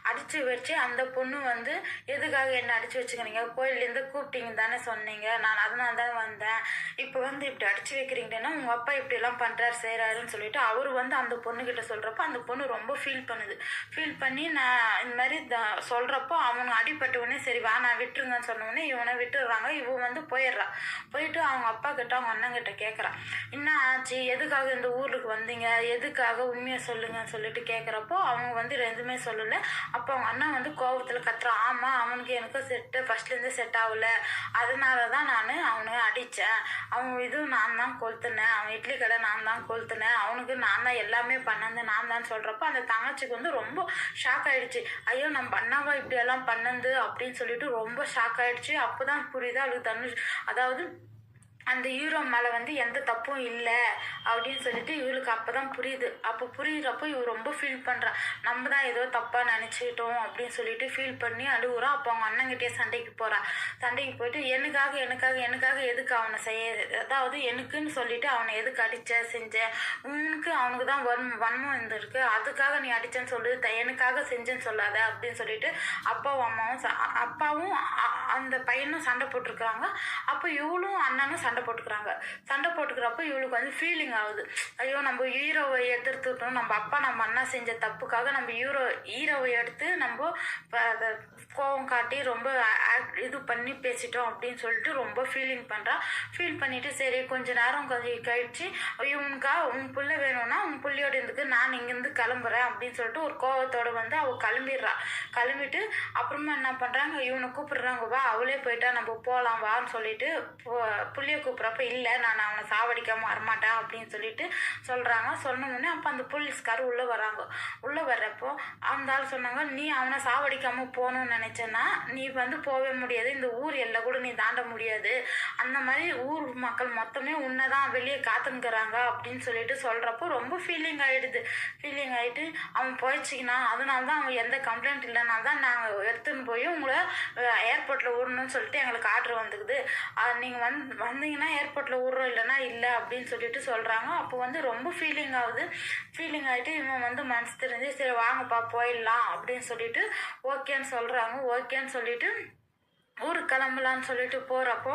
அடித்து வச்சு அந்த பொண்ணு வந்து எதுக்காக என்ன அடித்து வச்சுக்கிறீங்க, கோயிலேருந்து கூப்பிட்டீங்க தானே சொன்னீங்க, நான் அதனால தான் வந்தேன், இப்போ வந்து இப்படி அடித்து வைக்கிறீங்கன்னா உங்கள் அப்பா இப்படியெல்லாம் பண்ணுறாரு செய்கிறாருன்னு சொல்லிட்டு அவர் வந்து அந்த பொண்ணுக்கிட்ட சொல்கிறப்போ அந்த பொண்ணு ரொம்ப ஃபீல் பண்ணுது. ஃபீல் பண்ணி நான் இந்த மாதிரி சொல்கிறப்போ அவனுக்கு அடிப்பட்ட உடனே சரி வா நான் விட்டுருங்கன்னு சொன்ன உடனே இவனை விட்டுடுறாங்க. இவன் வந்து போயிடுறான். போயிட்டு அவங்க அப்பா கிட்ட அவங்க அண்ணங்கிட்ட கேட்குறான், என்ன ஆச்சு, எதுக்காக இந்த ஊருக்கு வந்தீங்க, எதுக்காக உண்மையை சொல்லுங்கன்னு சொல்லிட்டு கேட்குறப்போ அவங்க வந்து எதுவுமே சொல்லலை. அப்போ அவங்க அண்ணன் வந்து கோபத்தில் கத்துறான், ஆமாம் அவனுக்கு எனக்கு ஃபர்ஸ்ட்லேருந்து செட் ஆகலை, அதனால தான் நான் அவனை அடித்தேன், அவன் இது நான் தான் கொளுத்துனேன், அவன் இட்லி கடை நான் தான் கொளுத்துனேன், அவனுக்கு நான் தான் எல்லாமே பண்ணது நான் தான் சொல்கிறப்போ அந்த தங்கச்சிக்கு வந்து ரொம்ப ஷாக் ஆகிடுச்சு. ஐயோ நம்ம அண்ணாவா இப்படியெல்லாம் பண்ணது அப்படின்னு சொல்லிட்டு ரொம்ப ஷாக் ஆகிடுச்சு. அப்போ தான் புரியுது அவளுக்கு அதாவது அந்த ஹீரோ மேலே வந்து எந்த தப்பும் இல்லை அப்படின்னு சொல்லிட்டு இவளுக்கு அப்போ தான் புரியுது. அப்போ புரியுறப்போ இவள் ரொம்ப ஃபீல் பண்ணுறா. நம்ம தான் ஏதோ தப்பாக நினச்சிக்கிட்டோம் அப்படின்னு சொல்லிட்டு ஃபீல் பண்ணி அழுகுறா. அப்போ அவங்க அண்ணங்கிட்டே சண்டைக்கு போகிறா. சண்டைக்கு போயிட்டு எனக்காக எதுக்கு அவனை அதாவது எனக்குன்னு சொல்லிட்டு அவனை எதுக்கு செஞ்சேன், அவனுக்கு தான் வன்மம் இருந்திருக்கு, அதுக்காக நீ அடிச்சேன்னு சொல்லு, எனக்காக செஞ்சேன்னு சொல்லாத அப்படின்னு சொல்லிட்டு அப்பாவும் அந்த பையனும் சண்டை போட்டிருக்கிறாங்க. அப்போ இவளும் அண்ணனும் சண்டை போட்டுக்கிறப்ப இவளுக்கு வந்து ஃபீலிங் ஆகுது. ஐயோ நம்ம ஹீரோவை எதிர்த்துட்டோம், நம்ம அப்பா நம்ம அண்ணா செஞ்ச தப்புக்காக நம்ம ஹீரோவை எடுத்து நம்ம கோவம் காட்டி ரொம்ப இது பண்ணி பேசிட்டோம் அப்படின்னு சொல்லிட்டு ரொம்ப ஃபீல் பண்ணிட்டு சரி கொஞ்ச நேரம் கழிச்சு உன் புள்ள வேணும்னா உன் புள்ளியோட இருந்துக்கு நான் இங்கேருந்து கிளம்புறேன் அப்படின்னு சொல்லிட்டு ஒரு கோவத்தோட வந்து அவள் கிளம்பிட்டு அப்புறமா என்ன பண்ணுறாங்க, இவனை கூப்பிடுறாங்க, வா அவளே போயிட்டா நம்ம போகலாம் வான்னு சொல்லிட்டு புள்ளிய கூப்பிட்றப்ப இல்லை நான் அவனை சாவடிக்காமல் வரமாட்டேன் அப்படின்னு சொல்லிட்டு சொல்கிறாங்க. சொன்னோடனே அப்போ அந்த போலீஸ்காரர் உள்ளே வர்றப்போ அந்த ஆள் சொன்னாங்க, நீ அவனை சாவடிக்காமல் போகணும்னு நினச்சேன்னா நீ வந்து போகவே முடியாது, இந்த ஊர் எல்லாம் கூட நீ தாண்ட முடியாது, அந்த மாதிரி ஊர் மக்கள் மொத்தமே உன்னை தான் வெளியே காத்துங்கிறாங்க அப்படின்னு சொல்லிட்டு சொல்கிறப்போ ரொம்ப ஃபீலிங் ஆகிட்டு அவன் போயிடுச்சிக்கினா அதனால தான் அவன் எந்த கம்ப்ளைண்ட் இல்லைனால தான் நாங்கள் எடுத்துன்னு போய் உங்களை ஏர்போர்ட்டில் விடணும்னு சொல்லிட்டு எங்களுக்கு ஆர்டர் வந்துக்குது, நீங்கள் வந்தீங்கன்னா ஏர்போர்ட்டில் விட்றோம் இல்லைன்னா இல்லை அப்படின்னு சொல்லிட்டு சொல்கிறாங்க. அப்போ வந்து ரொம்ப ஃபீலிங் ஆகிட்டு இவன் வந்து மனசு தெரிஞ்சு சரி வாங்கப்பா போயிடலாம் அப்படின்னு சொல்லிட்டு ஓகேன்னு சொல்லிட்டு ஊருக்கு கிளம்பலான்னு சொல்லிட்டு போகிறப்போ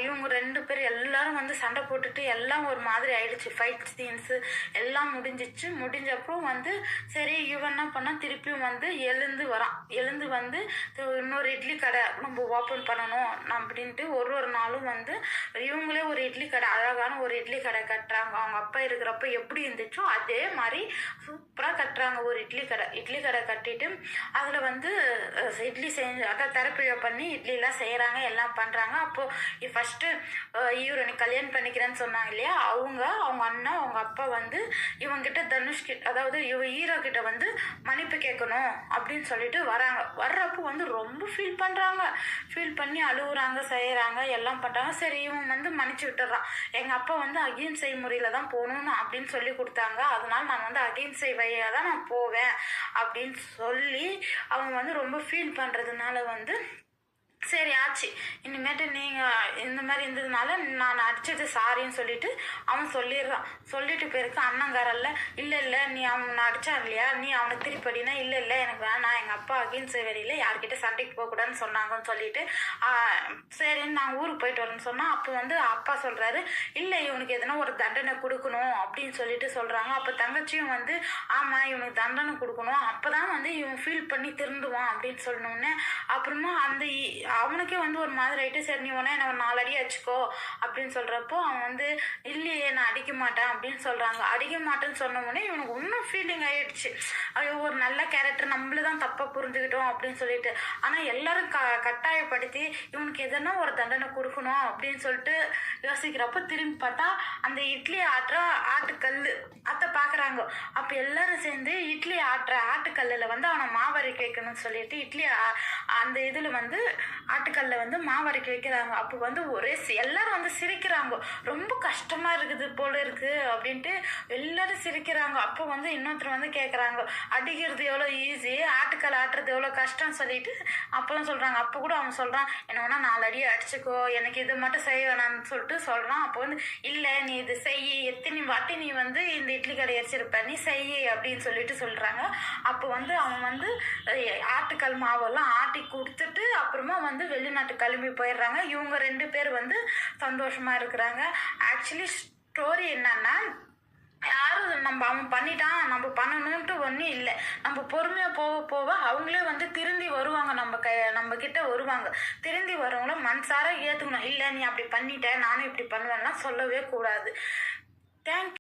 இவங்க 2 பேர் எல்லாரும் வந்து சண்டை போட்டுட்டு எல்லாம் ஒரு மாதிரி ஆயிடுச்சு. ஃபைட் சீன்ஸு எல்லாம் முடிஞ்சப்போ வந்து சரி இவன் என்ன பண்ணால் திருப்பியும் வந்து எழுந்து வந்து இன்னொரு இட்லி கடை நம்ம ஓப்பன் பண்ணணும் அப்படின்ட்டு ஒரு நாளும் வந்து இவங்களே ஒரு இட்லி கடை அழகான ஒரு இட்லி கடை கட்டுறாங்க. அவங்க அப்பா இருக்கிறப்ப எப்படி இருந்துச்சோ அதே மாதிரி சூப்பராக கட்டுறாங்க ஒரு இட்லி கடை கட்டிட்டு அதில் வந்து இட்லி செஞ்சு அதான் திறப்பிழை பண்ணி இட்லிலாம் செய்கிறாங்க எல்லாம் பண்ணுறாங்க. அப்போது ஃபஸ்ட்டு ஹீரோனி கல்யாணம் பண்ணிக்கிறேன்னு சொன்னாங்க இல்லையா, அவங்க அண்ணா அவங்க அப்பா வந்து இவங்கிட்ட அதாவது ஹீரோ கிட்ட வந்து மன்னிப்பு கேட்கணும் அப்படின்னு சொல்லிட்டு வர்றப்போ வந்து ரொம்ப ஃபீல் பண்ணி அழுகுறாங்க செய்கிறாங்க எல்லாம் பண்ணுறாங்க. சரி இவன் வந்து மன்னிச்சு விட்டுறான். எங்கள் அப்பா வந்து அகிம்சை முறையில் தான் போகணும்னு அப்படின்னு சொல்லி கொடுத்தாங்க, அதனால நான் வந்து அகிம்சை வழியாக தான் நான் போவேன் அப்படின்னு சொல்லி அவங்க வந்து ரொம்ப ஃபீல் பண்ணுறதுனால வந்து சரி ஆச்சு இனிமேட்டு நீங்கள் இந்த மாதிரி இருந்ததுனால நான் அடிச்சது சாரின்னு சொல்லிட்டு அவன் சொல்லிட்டு போயிருக்கு. அண்ணங்காரல்ல இல்லை நீ அவனை அடிச்சான் இல்லையா, நீ அவனை திருப்படினா இல்லை எனக்கு வேணாம், எங்கள் அப்பா அகிம்சை வழியில் யார்கிட்ட சண்டைக்கு போகக்கூடாதுன்னு சொன்னாங்கன்னு சொல்லிட்டு சரின்னு நாங்கள் ஊருக்கு போயிட்டு வரோன்னு சொன்னால் அப்போ வந்து அப்பா சொல்கிறாரு இல்லை இவனுக்கு எதனா ஒரு தண்டனை கொடுக்கணும் அப்படின்னு சொல்லிட்டு சொல்கிறாங்க. அப்போ தங்கச்சியும் வந்து ஆமாம் இவனுக்கு தண்டனை கொடுக்கணும், அப்போ தான் வந்து இவன் ஃபீல் பண்ணி திருந்துவான் அப்படின்னு சொன்னோடனே அப்புறமா அந்த அவனுக்கே வந்து ஒரு மாதிரி ஆகிட்டு சரி நீ உடனே என்ன 4 அடி அடிச்சுக்கோ அப்படின்னு சொல்கிறப்போ அவன் வந்து இல்லையே நான் அடிக்க மாட்டேன் அப்படின்னு சொல்கிறாங்க. அடிக்க மாட்டேன்னு சொன்னோடனே இவனுக்கு இன்னும் ஃபீலிங் ஆகிடுச்சு, ஐயோ ஒரு நல்ல கேரக்டர் நம்மள தான் தப்பாக புரிஞ்சுக்கிட்டோம் அப்படின்னு சொல்லிட்டு. ஆனால் எல்லாரும் கட்டாயப்படுத்தி இவனுக்கு எதனா ஒரு தண்டனை கொடுக்கணும் அப்படின்னு சொல்லிட்டு யோசிக்கிறப்போ திரும்பி பார்த்தா அந்த இட்லி ஆட்டுக்கல் அதை பார்க்குறாங்க. அப்போ எல்லாரும் சேர்ந்து இட்லி ஆட்டுக்கல்லில் வந்து அவனை மாவரைக்க வைக்கணும்னு சொல்லிட்டு இட்லி அந்த இதில் வந்து ஆட்டுக்கல்ல வந்து மாவரைக்க வைக்கிறாங்க. அப்போ வந்து எல்லாரும் வந்து சிரிக்கிறாங்க, ரொம்ப கஷ்டமாக இருக்குது போல இருக்குது அப்படின்ட்டு எல்லாரும் சிரிக்கிறாங்க. அப்போ வந்து இன்னொருத்தர் வந்து கேட்குறாங்க அடிக்கிறது எவ்வளோ ஈஸி, ஆட்டுக்கல் ஆட்டுறது எவ்வளோ கஷ்டம்னு சொல்லிட்டு அப்போலாம் சொல்கிறாங்க. அப்போ கூட அவன் சொல்கிறான் என்ன வேணா 4 அடி அடிச்சுக்கோ, எனக்கு இது மட்டும் செய்ய வேணாம்னு சொல்லிட்டு சொல்கிறான். அப்போ வந்து இல்லை நீ இது செய், எத்தனை வாட்டி நீ வந்து இந்த இட்லி கடை எரிச்சிருப்ப, நீ செய் அப்படின்னு சொல்லிட்டு சொல்கிறாங்க. அப்போ வந்து அவன் வந்து ஆட்டுக்கல் மாவெல்லாம் ஆட்டி கொடுத்துட்டு அப்புறமா வந்து வெளிநாட்டு கிளம்பி போயிடுறாங்க. இவங்க 2 பேர் வந்து சந்தோஷமா இருக்கிறாங்க. ஆக்சுவலி ஸ்டோரி என்னன்னா யாரும் அவன் பண்ணிட்டான் நம்ம பண்ணணும்ட்டு ஒன்றும் இல்லை, நம்ம பொறுமையாக போக அவங்களே வந்து திருந்தி வருவாங்க, நம்ம கிட்ட வருவாங்க. திருந்தி வரவங்கள மனசார ஏற்றுக்கணும். இல்லை நீ அப்படி பண்ணிட்ட நானும் இப்படி பண்ணுவேன்னா சொல்லவே கூடாது. தேங்க்யூ.